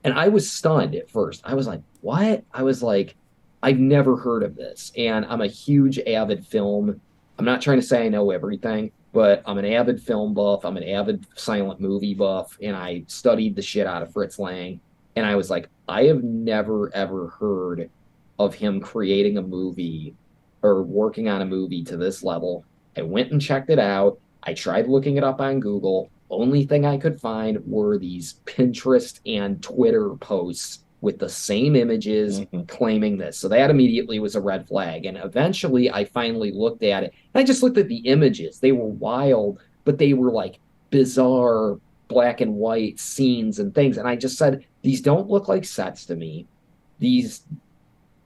And I was stunned at first. I was like, what? I was like, I've never heard of this. And I'm a huge avid film. I'm not trying to say I know everything, but I'm an avid film buff. I'm an avid silent movie buff. And I studied the shit out of Fritz Lang. And I was like, I have never, ever heard of him creating a movie or working on a movie to this level. I went and checked it out. I tried looking it up on Google. Only thing I could find were these Pinterest and Twitter posts with the same images claiming this. So that immediately was a red flag. And eventually I finally looked at it. And I just looked at the images. They were wild, but they were like bizarre black and white scenes and things. And I just said, these don't look like sets to me. These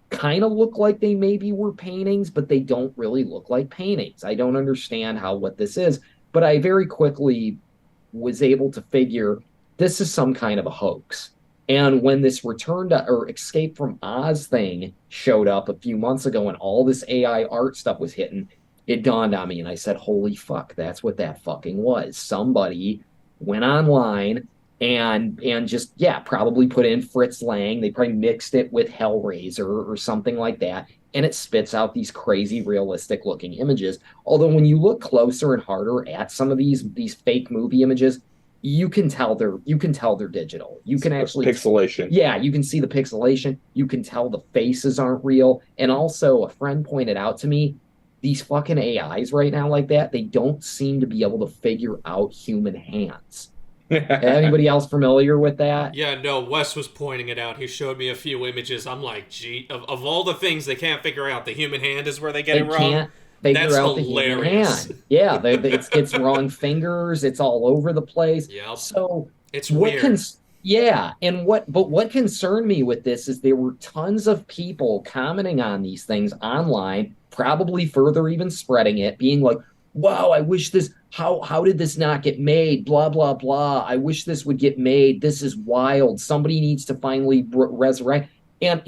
kind of look like they maybe were paintings, but they don't really look like paintings. I don't understand what this is. But I very quickly was able to figure this is some kind of a hoax. And when this Return to or Escape from Oz thing showed up a few months ago and all this AI art stuff was hitting, it dawned on me and I said, holy fuck, that's what that fucking was. Somebody went online and just, probably put in Fritz Lang. They probably mixed it with Hellraiser or something like that. And it spits out these crazy realistic looking images. Although when you look closer and harder at some of these fake movie images, you can tell they're digital. You can actually pixelation. Yeah, you can see the pixelation. You can tell the faces aren't real. And also a friend pointed out to me, these fucking AIs right now like that, they don't seem to be able to figure out human hands. Anybody else familiar with that? Yeah, no, Wes was pointing it out. He showed me a few images. I'm like, gee, of all the things they can't figure out, the human hand is where they get it wrong. Can't figure That's out hilarious. The human hand. Yeah, it's wrong fingers. It's all over the place. Yep. So it's weird. What concerned me with this is there were tons of people commenting on these things online, probably further even spreading it, being like, wow, I wish this, how did this not get made? Blah, blah, blah. I wish this would get made. This is wild. Somebody needs to finally resurrect. And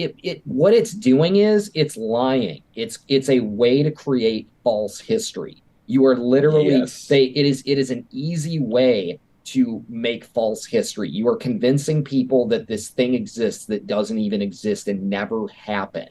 what it's doing is it's lying. It's a way to create false history. You are literally, it is an easy way to make false history. You are convincing people that this thing exists that doesn't even exist and never happened.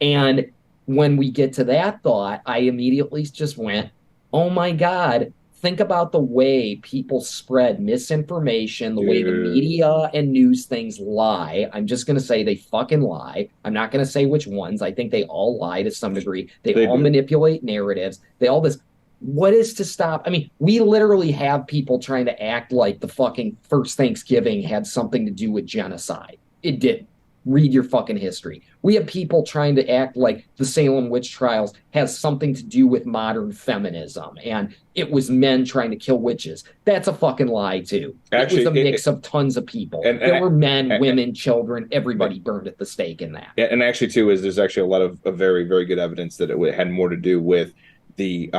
And when we get to that thought, I immediately just went, oh my God, think about the way people spread misinformation, the way the media and news things lie. I'm just going to say they fucking lie. I'm not going to say which ones. I think they all lie to some degree. They all manipulate narratives. They all this. What is to stop? I mean, we literally have people trying to act like the fucking first Thanksgiving had something to do with genocide. It didn't. Read your fucking history. We have people trying to act like the Salem witch trials has something to do with modern feminism and it was men trying to kill witches. That's a fucking lie too. Actually, it was a mix of tons of people. There were men, women, children, everybody burned at the stake in that. Yeah, and actually too is there's actually a lot of very, very good evidence that it had more to do with the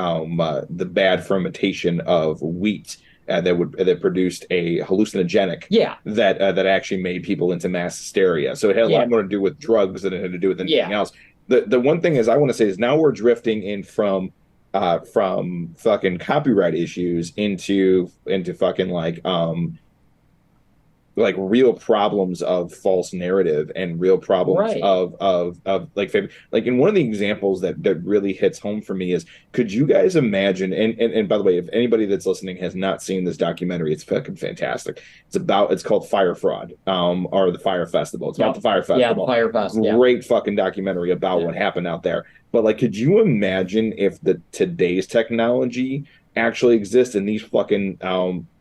bad fermentation of wheat that produced a hallucinogenic that actually made people into mass hysteria. So it had a lot more to do with drugs than it had to do with anything else. The one thing is I want to say is now we're drifting in from from fucking copyright issues into fucking like real problems of false narrative and real problems Right. of like like, and one of the examples that really hits home for me is, could you guys imagine, and by the way, if anybody that's listening has not seen this documentary, it's fucking fantastic. It's called Fire Fraud, or the Fire Festival. It's about the Fire Yeah, the Festival. Fire Fest. Yeah. Great fucking documentary about what happened out there. But like, could you imagine if today's technology actually exists, and these fucking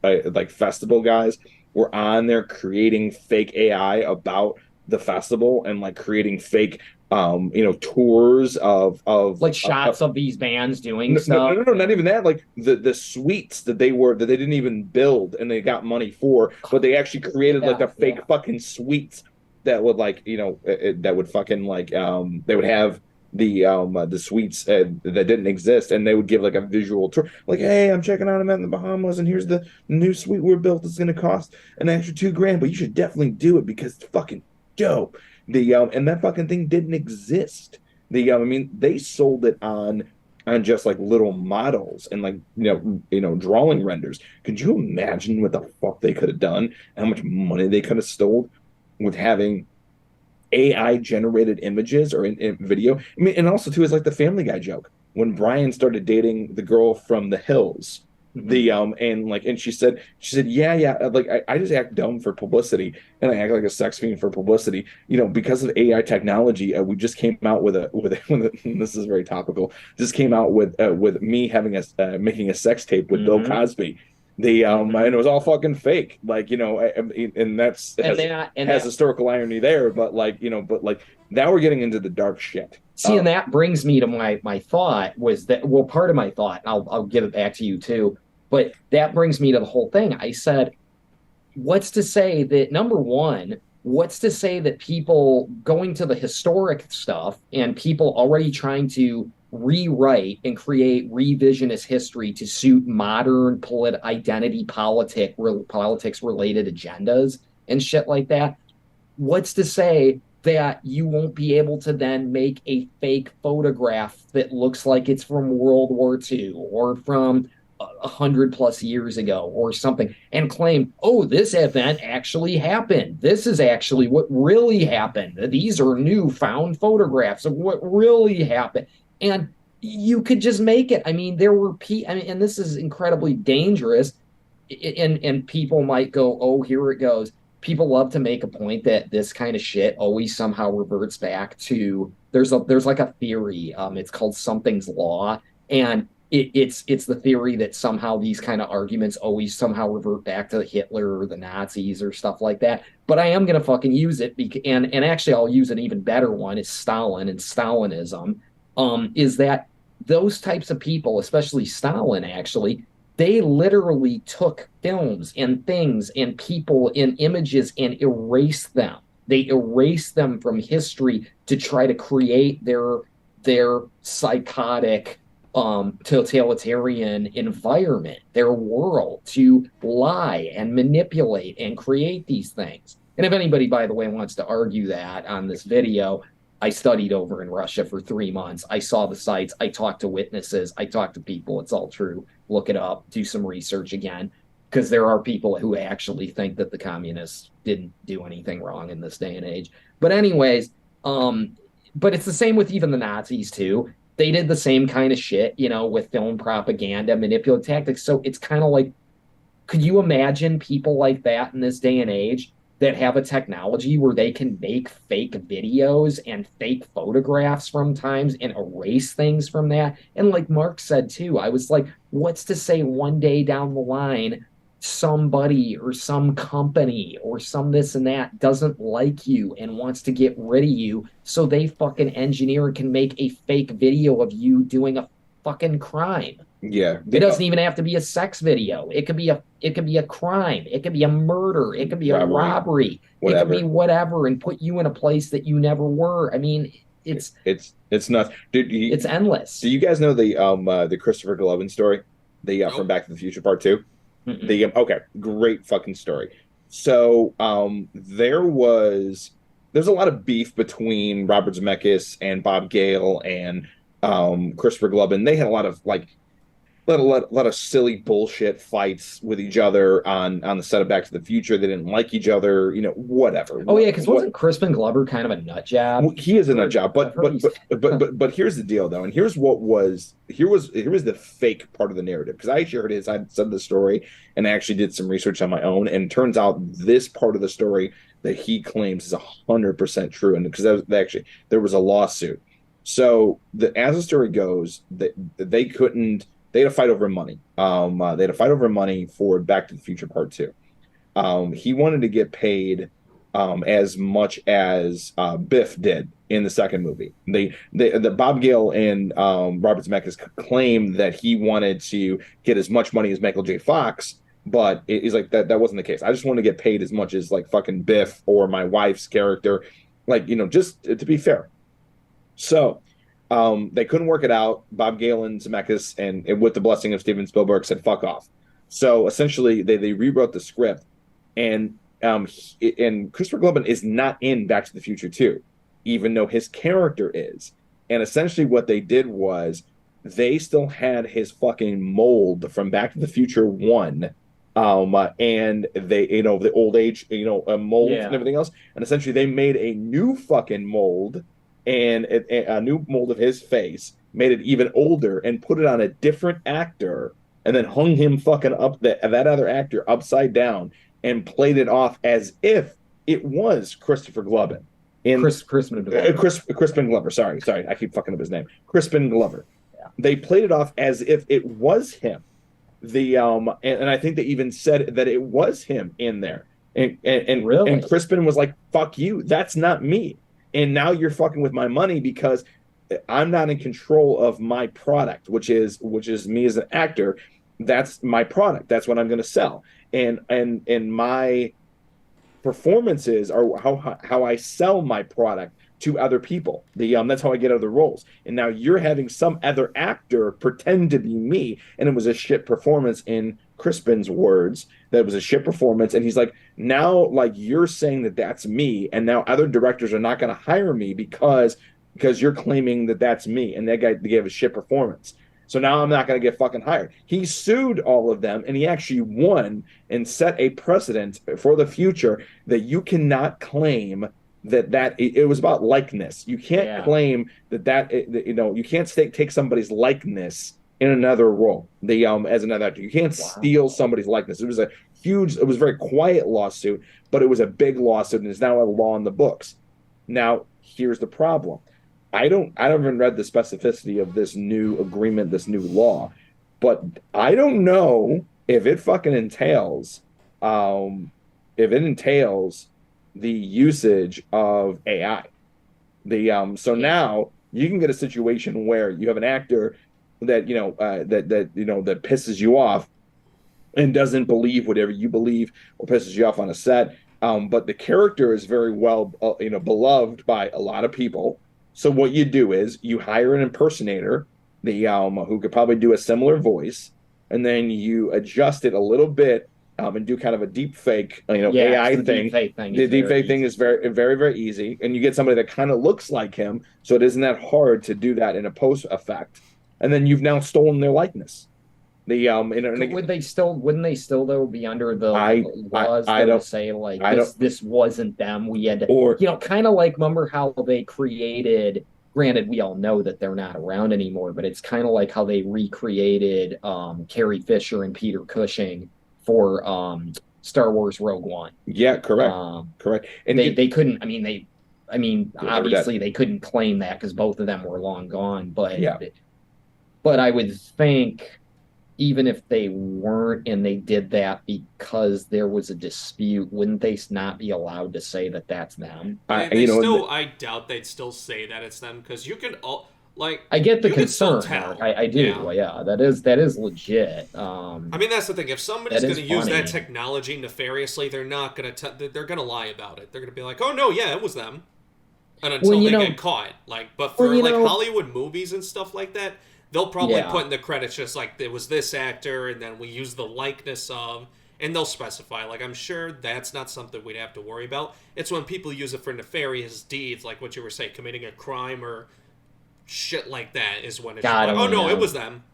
like festival guys were on there creating fake AI about the festival, and like creating fake tours of Like shots of these bands doing no, stuff. no, not even that. Like the suites that they didn't even build and they got money for, but they actually created like the fake fucking suites that would like that would fucking like they would have the suites that didn't exist, and they would give like a visual tour, like, hey, I'm checking out, I'm in the Bahamas, and here's the new suite we're built. It's going to cost an extra $2,000, but you should definitely do it because it's fucking dope. And that fucking thing didn't exist. I mean, they sold it on just like little models and like drawing renders. Could you imagine what the fuck they could have done? How much money they could have stole with having AI generated images or in video? I mean, and also too is like the Family Guy joke when Brian started dating the girl from The Hills. And she said, yeah, like I just act dumb for publicity, and I act like a sex fiend for publicity, because of AI technology. We just came out with this is very topical, just came out with me having making a sex tape with Bill Cosby. And it was all fucking fake, like, and that's has historical irony there, but like, now we're getting into the dark shit. See, and that brings me to my thought was that, well, part of my thought, and I'll give it back to you too, but that brings me to the whole thing. I said, what's to say that, number one, what's to say that people going to the historic stuff and people already trying to rewrite and create revisionist history to suit modern identity politics related agendas and shit like that, what's to say that you won't be able to then make a fake photograph that looks like it's from World War II or from 100+ years ago or something, and claim, oh, this event actually happened. This is actually what really happened. These are new found photographs of what really happened. And you could just make it. I mean, there were and this is incredibly dangerous. And people might go, oh, here it goes. People love to make a point that this kind of shit always somehow reverts back to there's like a theory. It's called something's law, and it's the theory that somehow these kind of arguments always somehow revert back to Hitler or the Nazis or stuff like that. But I am gonna fucking use it, and actually I'll use an even better one. Is Stalin and Stalinism. Is that those types of people, especially Stalin, actually, they literally took films and things and people and images and erased them. They erased them from history to try to create their psychotic, totalitarian environment, their world, to lie and manipulate and create these things. And if anybody, by the way, wants to argue that on this video, I studied over in Russia for 3 months. I saw the sites. I talked to witnesses. I talked to people. It's all true. Look it up. Do some research again, because there are people who actually think that the communists didn't do anything wrong in this day and age. But anyways, but it's the same with even the Nazis too. They did the same kind of shit, with film propaganda, manipulative tactics. So it's kind of like, could you imagine people like that in this day and age that have a technology where they can make fake videos and fake photographs from times and erase things from that? And like Mark said too, I was like, what's to say one day down the line, somebody or some company or some this and that doesn't like you and wants to get rid of you, so they fucking engineer and can make a fake video of you doing a fucking crime. Yeah. It doesn't even have to be a sex video. It could be a crime. It could be a murder. It could be a robbery. Whatever. It could be whatever, and put you in a place that you never were. I mean, it's nuts. It's endless. Do you guys know the Christopher Gloven story? From Back to the Future Part 2? Mm-mm. Okay, great fucking story. So there's a lot of beef between Robert Zemeckis and Bob Gale and Christopher Globen. They had a lot of like lot of silly bullshit fights with each other on the set of Back to the Future. They didn't like each other, whatever. Oh yeah, because wasn't Crispin Glover kind of a nut job? Well, he is a nut job, I've heard but here's the deal though, and here was the fake part of the narrative, because I actually heard his side of the story, and I actually did some research on my own, and it turns out this part of the story that he claims is 100% true, and because actually there was a lawsuit. So as the story goes, that they had a fight over money. They had a fight over money for Back to the Future Part Two. He wanted to get paid as much as Biff did in the second movie. The Bob Gale and Robert Zemeckis claimed that he wanted to get as much money as Michael J. Fox, but he's like that wasn't the case. I just want to get paid as much as like fucking Biff or my wife's character, like just to be fair. So they couldn't work it out. Bob Gale and Zemeckis, and with the blessing of Steven Spielberg, said fuck off. So essentially, they rewrote the script, and Christopher Globen is not in Back to the Future 2, even though his character is. And essentially, what they did was they still had his fucking mold from Back to the Future 1. And they, the old age, mold and everything else. And essentially, they made a new fucking mold, and a new mold of his face, made it even older, and put it on a different actor, and then hung him fucking up that other actor upside down, and played it off as if it was Christopher Globen. Crispin Glover. Crispin Glover. Sorry, I keep fucking up his name. Crispin Glover. Yeah. They played it off as if it was him. And I think they even said that it was him in there. And really? And Crispin was like, "Fuck you, that's not me. And now you're fucking with my money because I'm not in control of my product, which is me as an actor. That's my product. That's what I'm going to sell. And my performances are how I sell my product to other people. That's how I get other roles. And now you're having some other actor pretend to be me, and it was a shit performance, in Crispin's words. That was a shit performance, and he's like, now like you're saying that that's me, and now other directors are not going to hire me because you're claiming that that's me, and that guy gave a shit performance. So now I'm not going to get fucking hired. He sued all of them, and he actually won and set a precedent for the future that you cannot claim that it was about likeness. You can't claim that you can't take somebody's likeness in another role. As another actor, you can't steal somebody's likeness. It was a very quiet lawsuit, but it was a big lawsuit, and it's now a law in the books. Now, here's the problem. I haven't read the specificity of this new agreement, this new law, but I don't know if it fucking entails, the usage of AI. So now you can get a situation where you have an actor that that pisses you off and doesn't believe whatever you believe, or pisses you off on a set, but the character is very well beloved by a lot of people. So what you do is you hire an impersonator, who could probably do a similar voice, and then you adjust it a little bit, and do kind of a deep fake, AI thing. The deep fake thing is very, very, very easy, and you get somebody that kind of looks like him, so it isn't that hard to do that in a post effect, and then you've now stolen their likeness. Wouldn't they still though be under the laws that say like this wasn't them? We had to, kind of like, remember how they created. Granted, we all know that they're not around anymore, but it's kind of like how they recreated Carrie Fisher and Peter Cushing for Star Wars Rogue One. Yeah, correct. Correct. And they couldn't. Obviously they couldn't claim that because both of them were long gone. But but I would think, even if they weren't and they did that because there was a dispute, wouldn't they not be allowed to say that that's them? I doubt they'd still say that it's them, because you can I get the concern. I do. Yeah, that is legit. That's the thing. If somebody's going to use that technology nefariously, they're not going to. They're going to lie about it. They're going to be like, "Oh no, yeah, it was them," and until they get caught. But for Hollywood movies and stuff like that, they'll probably put in the credits just like it was this actor, and then we use the likeness of, and they'll specify. Like, I'm sure that's not something we'd have to worry about. It's when people use it for nefarious deeds, like what you were saying, committing a crime or shit like that is when it's God like, oh only no, it knows. was them.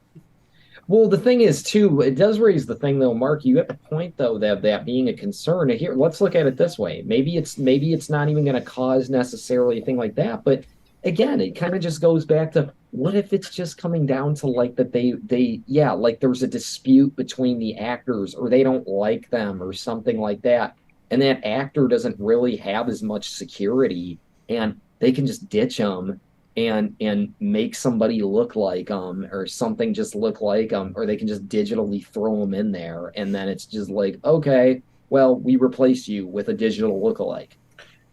Well, the thing is, too, it does raise the thing, though, Mark. You have a point, though, that being a concern. Here, let's look at it this way. Maybe it's not even going to cause necessarily a thing like that. But again, it kind of just goes back to what if it's just coming down to like that yeah, like there's a dispute between the actors or they don't like them or something like that, and that actor doesn't really have as much security, and they can just ditch them and make somebody look like or something just look like or they can just digitally throw them in there and then it's just like, okay, well, we replace you with a digital lookalike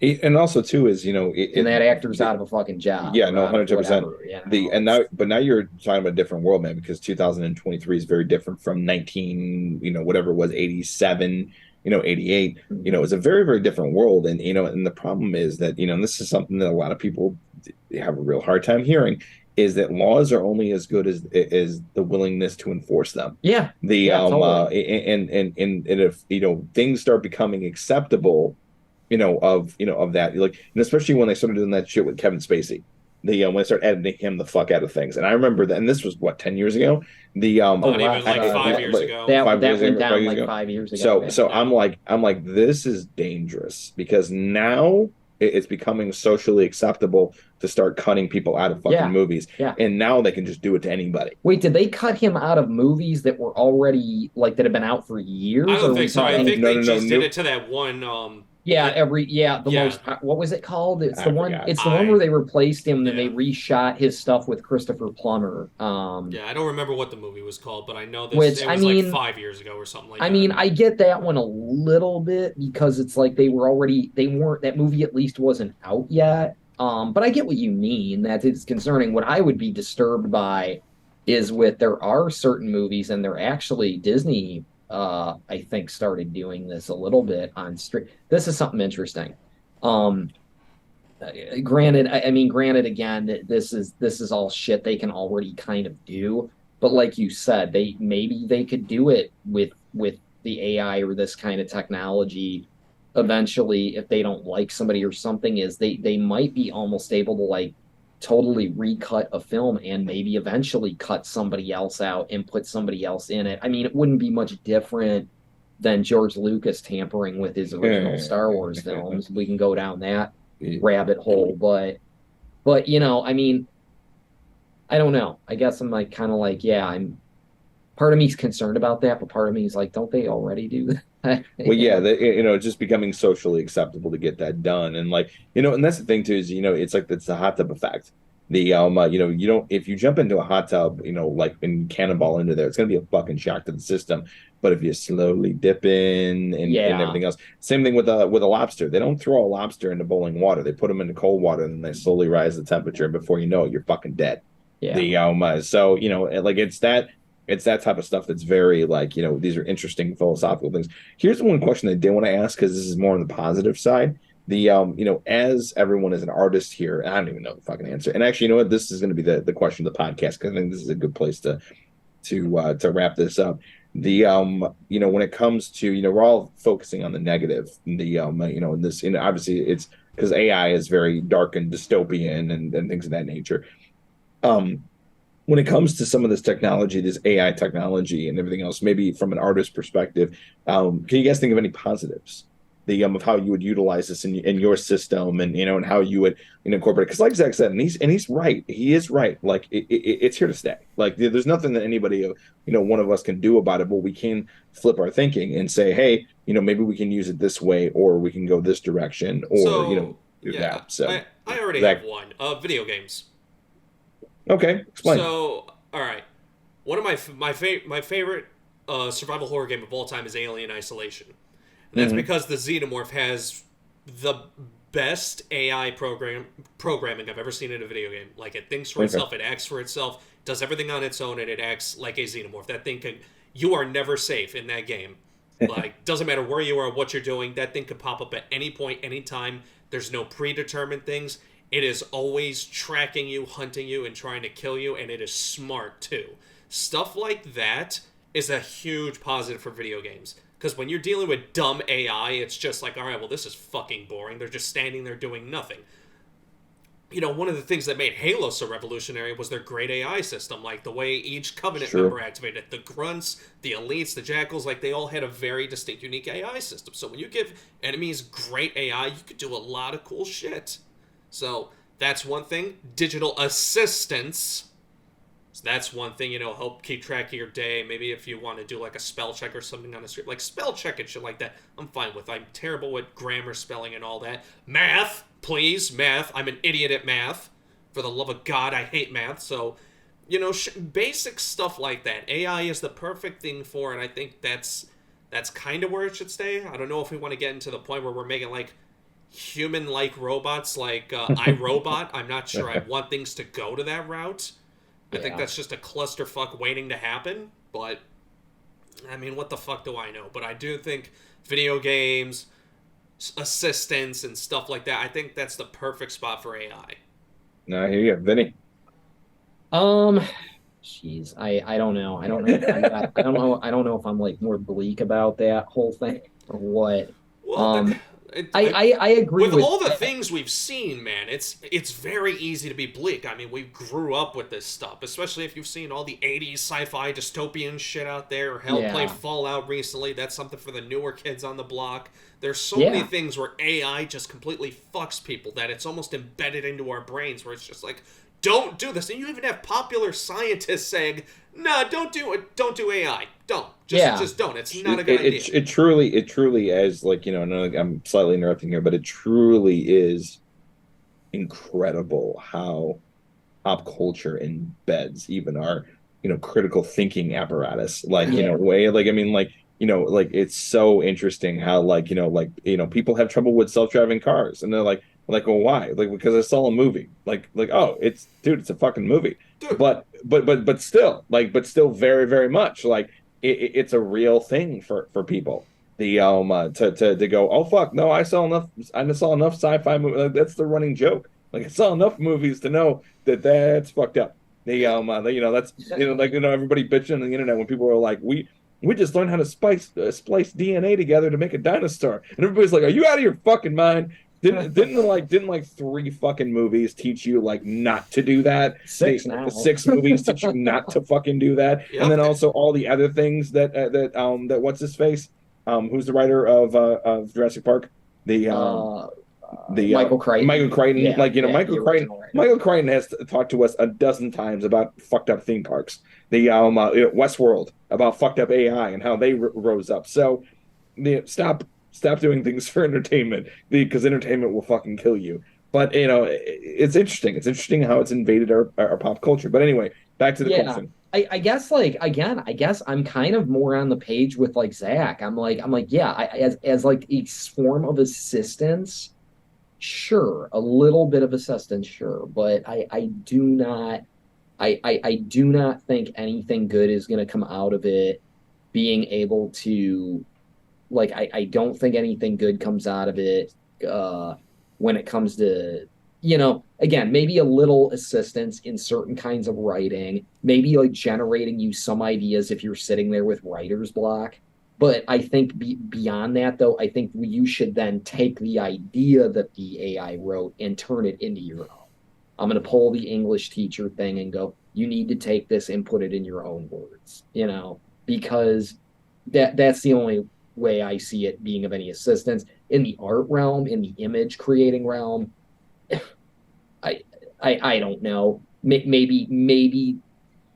And also too is and that actor's out of a fucking job yeah, or no, out of 100%. whatever, And now you're talking about a different world, man, because 2023 is very different from 19, whatever it was, 87, 88. It's a very, very different world. And and the problem is that, and this is something that a lot of people have a real hard time hearing, is that laws are only as good as the willingness to enforce them. yeah The yeah totally. and if things start becoming acceptable, of that, like, and especially when they started doing that shit with Kevin Spacey, when they started editing him the fuck out of things, and I remember that, and this was what, 10 years ago, the Oh Not wow, even like yeah, 5 years that ago. that 5 years that went ago, down 5 years like ago. 5 years ago. So Yeah. I'm like, this is dangerous because now it's becoming socially acceptable to start cutting people out of fucking Yeah. movies, Yeah. and now they can just do it to anybody. Wait, did they cut him out of movies that were already like that have been out for years? I or don't are we think so. I talking- think No, they no, just no, did no. it to that one. the Yeah. most, what was it called? It's I the one. forgot. It's the one where they replaced him, then they Yeah. reshot his stuff with Christopher Plummer. Yeah, I don't remember what the movie was called, but I know this. Which, It I was mean- like 5 years ago or something like I that. mean, I get that one a little bit because it's like they weren't, that movie at least wasn't out yet. But I get what you mean. That it's concerning. What I would be disturbed by is there are certain movies, and they're actually Disney. I think started doing this a little bit on street. This is something interesting. Um, granted, again, that this is all shit they can already kind of do. But like you said, they could do it with the AI or this kind of technology. Eventually, if they don't like somebody or something, is they might be almost able to like totally recut a film and maybe eventually cut somebody else out and put somebody else in it. I mean, it wouldn't be much different than George Lucas tampering with his original Star Wars films. We can go down that rabbit hole, but I mean, I don't know. I guess I'm like kind of like, yeah, I'm part of me's concerned about that, but part of me is like, don't they already do that? Well, yeah, just becoming socially acceptable to get that done, and like, and that's the thing too is, it's like it's the hot tub effect. The you don't, if you jump into a hot tub, like and cannonball into there, it's gonna be a fucking shock to the system. But if you slowly dip in and everything else, same thing with a lobster. They don't throw a lobster into boiling water. They put them into cold water and then they slowly rise the temperature, and before you know it, you're fucking dead. Yeah. So like it's that type of stuff that's very like, these are interesting philosophical things. Here's one question I did want to ask, because this is more on the positive side. The as everyone is an artist here, I don't even know the fucking answer. And actually, you know what? This is going to be the question of the podcast, because I think this is a good place to wrap this up. The when it comes to, we're all focusing on the negative. The in this, obviously it's because AI is very dark and dystopian and things of that nature. When it comes to some of this technology, this AI technology and everything else, maybe from an artist perspective, can you guys think of any positives? Of how you would utilize this in your system, and and how you would incorporate it? Because like Zach said, and he's right, he is right. Like it's here to stay. Like there's nothing that anybody one of us can do about it, but we can flip our thinking and say, hey, maybe we can use it this way, or we can go this direction, or do that. So I already Zach, have one. Video games. Okay, explain. So all right, one of my favorite survival horror game of all time is Alien Isolation. And that's because the Xenomorph has the best AI programming I've ever seen in a video game. Like, it thinks for itself, it acts for itself, does everything on its own, and it acts like a Xenomorph. That thing you are never safe in that game. Like, doesn't matter where you are, what you're doing, that thing could pop up at any point, any time. There's no predetermined things. It is always tracking you, hunting you, and trying to kill you, and it is smart, too. Stuff like that is a huge positive for video games. Because when you're dealing with dumb AI, it's just like, all right, well, this is fucking boring. They're just standing there doing nothing. one of the things that made Halo so revolutionary was their great AI system. Like the way each Covenant Sure. member activated, the grunts, the elites, the jackals, like they all had a very distinct, unique AI system. So when you give enemies great AI, you could do a lot of cool shit. So that's one thing. Digital assistance. So that's one thing, help keep track of your day. Maybe if you want to do like a spell check or something on the street, like spell check and shit like that, I'm fine with. I'm terrible with grammar, spelling, and all that. Math, please, math. I'm an idiot at math. For the love of God, I hate math. So, basic stuff like that. AI is the perfect thing for, and I think that's kind of where it should stay. I don't know if we want to get into the point where we're making like human-like robots, like iRobot. I'm not sure I want things to go to that route. I think that's just a clusterfuck waiting to happen, but I mean, what the fuck do I know? But I do think video games, assistance, and stuff like that, I think that's the perfect spot for AI. No, here you go, Vinny. Jeez, I don't know. I don't know. I don't know. I don't know if I'm like more bleak about that whole thing or what. Well, I agree with with all the things we've seen, man. It's very easy to be bleak. I mean, we grew up with this stuff, especially if you've seen all the '80s sci-fi dystopian shit out there. Or hell, played Fallout recently. That's something for the newer kids on the block. There's so many things where AI just completely fucks people that it's almost embedded into our brains, where it's just like, don't do this. And you even have popular scientists saying, "No, don't do it. Don't do AI. Don't. Just don't. It's not a good idea." It truly is, like, I know I'm slightly interrupting here, but it truly is incredible how pop culture embeds even our, critical thinking apparatus. Like, way, like, I mean, like, like, it's so interesting how, like, people have trouble with self-driving cars, and they're like, well, why? Like, because I saw a movie. Like, oh, it's a fucking movie. Dude. But still, very, very much like it's a real thing for people. The to go, oh fuck, no, I saw enough sci-fi movies. Like, that's the running joke. Like, I saw enough movies to know that's fucked up. That's everybody bitching on the internet when people are like, we just learned how to splice DNA together to make a dinosaur, and everybody's like, are you out of your fucking mind? Didn't like 3 fucking movies teach you like not to do that? 6 now. 6 movies teach you not to fucking do that. Yep. And then also all the other things that what's his face? Who's the writer of Jurassic Park? Michael Crichton. Michael Crichton, Michael Crichton has talked to us a dozen times about fucked up theme parks. The Westworld, about fucked up AI and how they rose up. So stop doing things for entertainment, because entertainment will fucking kill you. But it's interesting. It's interesting how it's invaded our pop culture. But anyway, back to the question. I guess, like, again, I'm kind of more on the page with like Zach. I'm like, as like a form of assistance, sure, a little bit of assistance, sure, but I do not think anything good is going to come out of it. Being able to, like, I don't think anything good comes out of it when it comes to, again, maybe a little assistance in certain kinds of writing, maybe like generating you some ideas if you're sitting there with writer's block. But I think beyond that, though, I think you should then take the idea that the AI wrote and turn it into your own. I'm going to pull the English teacher thing and go, you need to take this and put it in your own words, because that's the only way I see it being of any assistance. In the art realm, in the image creating realm, I don't know. Maybe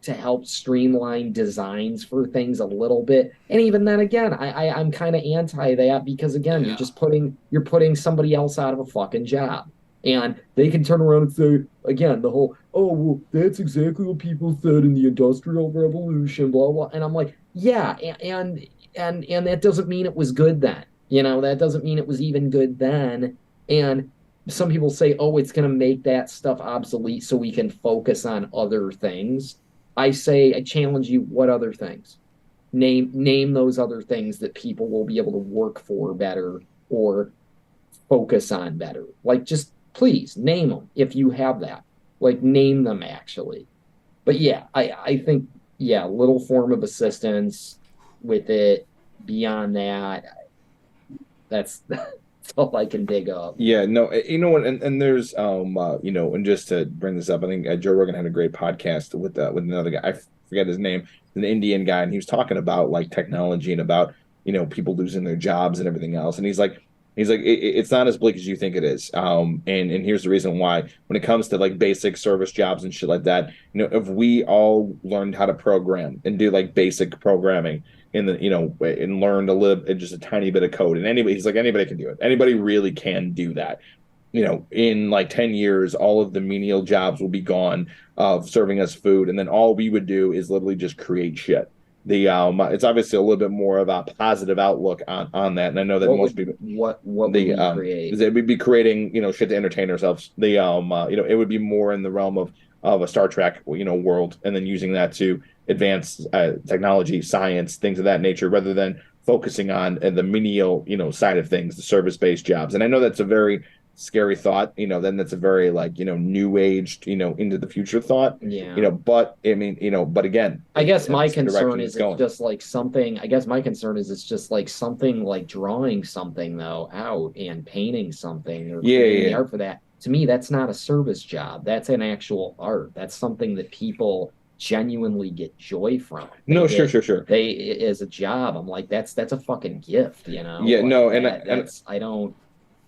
to help streamline designs for things a little bit. And even then, again, I'm kind of anti that, because again, you're putting somebody else out of a fucking job. And they can turn around and say, again, the whole, oh, well, that's exactly what people said in the Industrial Revolution, blah, blah. And I'm like, yeah, and that doesn't mean it was good then. That doesn't mean it was even good then. And some people say, oh, it's going to make that stuff obsolete so we can focus on other things. I challenge you, what other things? Name those other things that people will be able to work for better or focus on better. Like, just please name them if you have that. Like, name them, actually. But yeah, I think, little form of assistance with it. Beyond that, that's That's all I can dig up. Yeah, no, you know what, and there's you know, and just to bring this up, I think Joe Rogan had a great podcast with another guy. I forget his name, an Indian guy, and he was talking about like technology and about people losing their jobs and everything else. And he's like it's not as bleak as you think it is. And here's the reason why. When it comes to like basic service jobs and shit like that, if we all learned how to program and do like basic programming in the and learned a little just a tiny bit of code, and he's like anybody can do it, anybody really can do that. In like 10 years all of the menial jobs will be gone of serving us food, and then all we would do is literally just create shit. It's obviously a little bit more of a positive outlook on that, and I know that most people what would we create? is that we'd be creating shit to entertain ourselves. It would be more in the realm of a Star Trek world, and then using that to advance technology, science, things of that nature, rather than focusing on the menial side of things, the service-based jobs. And I know that's a very scary thought, then that's a very like new aged into the future thought. Yeah. But I mean, but again, I guess my concern is it's just like something. I guess my concern is it's just like something like drawing something though out and painting something or creating the art for that. To me, that's not a service job. That's an actual art. That's something that people genuinely get joy from. Sure. They as a job, I'm like, that's a fucking gift, Yeah, like no,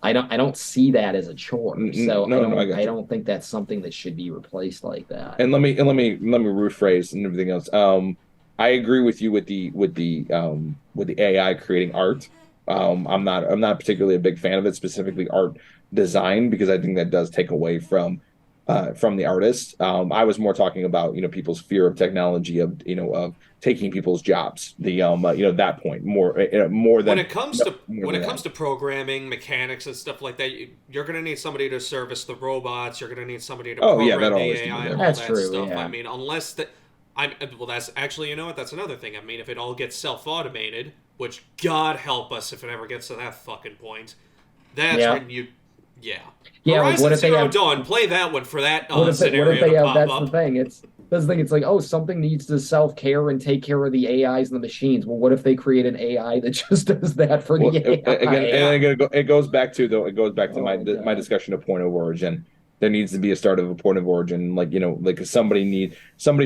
I don't see that as a chore. So no, I don't think that's something that should be replaced like that. And let me rephrase and everything else. I agree with you with the AI creating art. I'm not particularly a big fan of it, specifically art design, because I think that does take away from the artist. I was more talking about people's fear of technology, of taking people's jobs. That point more than when it comes to programming, mechanics, and stuff like that. You're going to need somebody to service the robots. You're going to need somebody to program the AI and all that stuff. Yeah. I mean, unless that. That's actually, that's another thing. I mean, if it all gets self-automated, which God help us if it ever gets to that fucking point, that's when you. Yeah. Horizon Zero Dawn, play that one for that scenario. What if they have, that's the thing. It's like, something needs to self-care and take care of the AIs and the machines. Well, what if they create an AI that just does that for the AI? Again, it goes back to my discussion of point of origin. There needs to be a start of a point of origin. Like somebody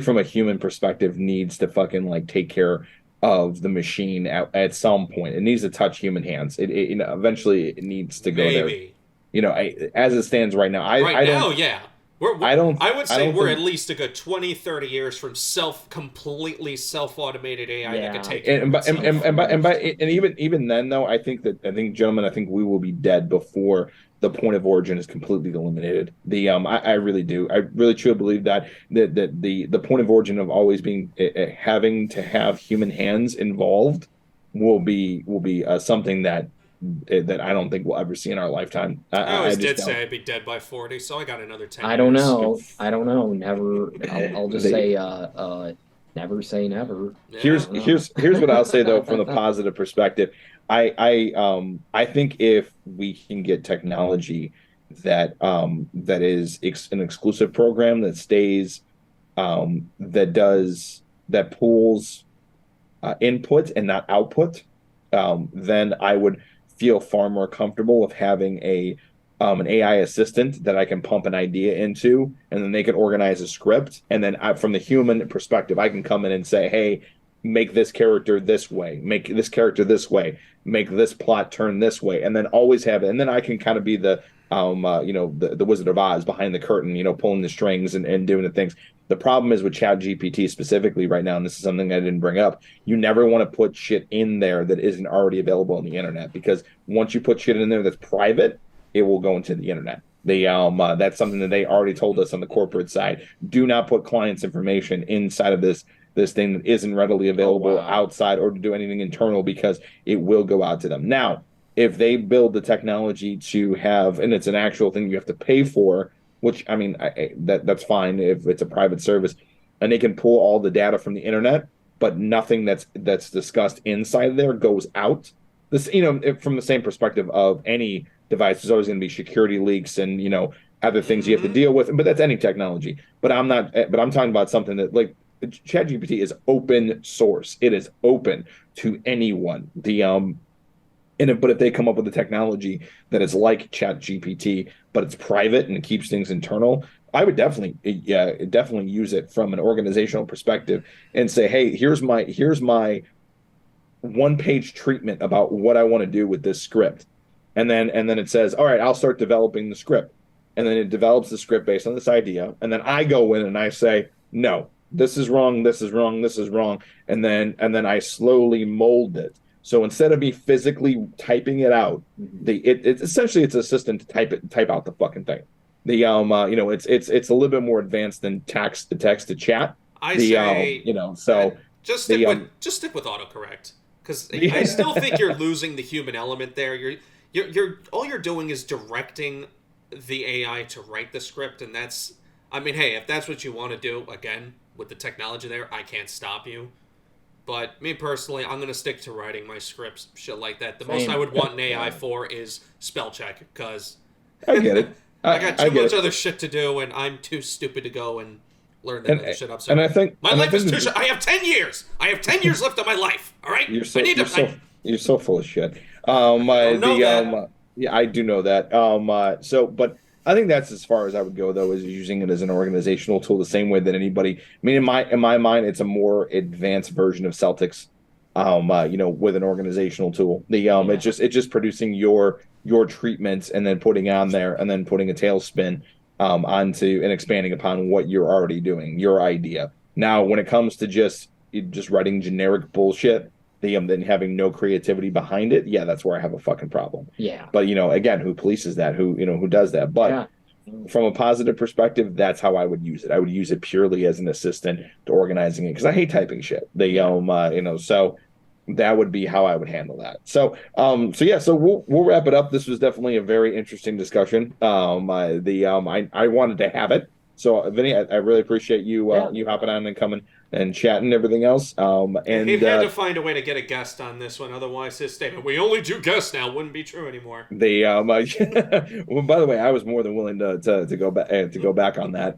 from a human perspective needs to fucking like take care of the machine at some point. It needs to touch human hands. Eventually it needs to go there. As it stands right now, I would say we're at least a good 20, 30 years from completely self-automated AI that could take care of itself. And even then though, I think gentlemen, we will be dead before the point of origin is completely eliminated. I really do. I really truly believe that the point of origin of always being having to have human hands involved will be something that I don't think we'll ever see in our lifetime. I always did say I'd be dead by 40, so I got another 10 I don't know. Never. I'll just say never say never. Here's what I'll say though, from the positive perspective. I think if we can get technology that is an exclusive program that stays that pulls input and not output, then I would feel far more comfortable with having an AI assistant that I can pump an idea into, and then they can organize a script. And then from the human perspective, I can come in and say, hey, make this character this way, make this character this way, make this plot turn this way, and then always have it. And then I can kind of be the Wizard of Oz behind the curtain, pulling the strings and doing the things. The problem is with ChatGPT specifically right now, and this is something I didn't bring up, you never want to put shit in there that isn't already available on the internet, because once you put shit in there that's private, it will go into the internet. That's something that they already told us on the corporate side. Do not put clients' information inside of this thing that isn't readily available outside, or to do anything internal, because it will go out to them. Now, if they build the technology to have, and it's an actual thing you have to pay for, which I mean, that's fine if it's a private service, and they can pull all the data from the internet, but nothing that's discussed inside there goes out. This, from the same perspective of any device, there's always going to be security leaks and other things you have to deal with. But that's any technology. But I'm talking about something that, like, ChatGPT is open source. It is open to anyone. But if they come up with a technology that is like Chat GPT, but it's private and it keeps things internal, I would definitely use it from an organizational perspective and say, hey, here's my one page treatment about what I want to do with this script. And then it says, all right, I'll start developing the script. And then it develops the script based on this idea. And then I go in and I say, no, this is wrong, this is wrong, this is wrong. And then I slowly mold it. So instead of me physically typing it out, it's essentially it's assistant to type out the fucking thing. It's a little bit more advanced than text to chat. I say, so just stick with autocorrect, because I still think you're losing the human element there. You're all you're doing is directing the AI to write the script, and that's, I mean, hey, if that's what you want to do, again, with the technology there, I can't stop you. But me personally, I'm going to stick to writing my scripts, shit like that. The most I would want an AI for is spell check, because I get it. I got too much other shit to do, and I'm too stupid to go and learn that other shit up. So and I think my life is too short. I have 10 years. I have 10 years left of my life. All right? You're so full of shit. Yeah, I do know that. But I think that's as far as I would go, though, is using it as an organizational tool, the same way that anybody. I mean, in my mind, it's a more advanced version of Celtics. With an organizational tool. It's just producing your treatments and then putting on there and then putting a tailspin onto and expanding upon what you're already doing, your idea. Now, when it comes to just writing generic bullshit, then having no creativity behind it, yeah, that's where I have a fucking problem. Yeah. But again, who polices that? Who does that? But from a positive perspective, that's how I would use it. I would use it purely as an assistant to organizing it, because I hate typing shit. So that would be how I would handle that. So we'll wrap it up. This was definitely a very interesting discussion. I wanted to have it. So Vinny, I really appreciate you you hopping on and coming and chatting and everything else. And he had to find a way to get a guest on this one, otherwise his statement, "We only do guests now," wouldn't be true anymore. Well, by the way, I was more than willing to go back on that.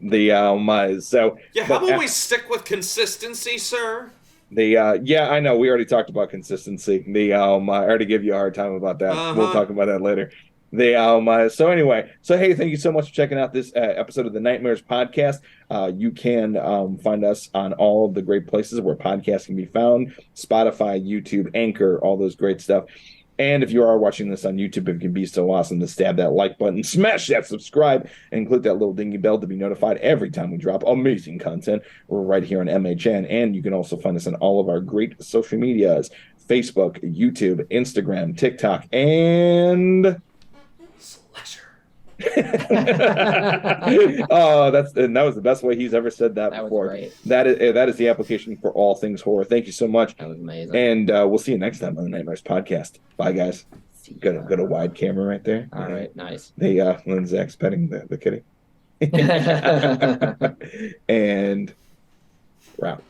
How about we stick with consistency, sir? I know we already talked about consistency. I already give you a hard time about that. We'll talk about that later. Hey, thank you so much for checking out this episode of the Nightmares Podcast. You can find us on all of the great places where podcasts can be found: Spotify, YouTube, Anchor, all those great stuff. And if you are watching this on YouTube, it can be so awesome to stab that like button, smash that subscribe, and click that little dingy bell to be notified every time we drop amazing content. We're right here on MHN, and you can also find us on all of our great social medias: Facebook, YouTube, Instagram, TikTok, and that was the best way he's ever said that before. Was great. That is the application for all things horror. Thank you so much. That was amazing. And we'll see you next time on the Nightmares Podcast. Bye, guys. Got a wide camera right there. All right, nice. When Zach's petting the kitty. And we're out.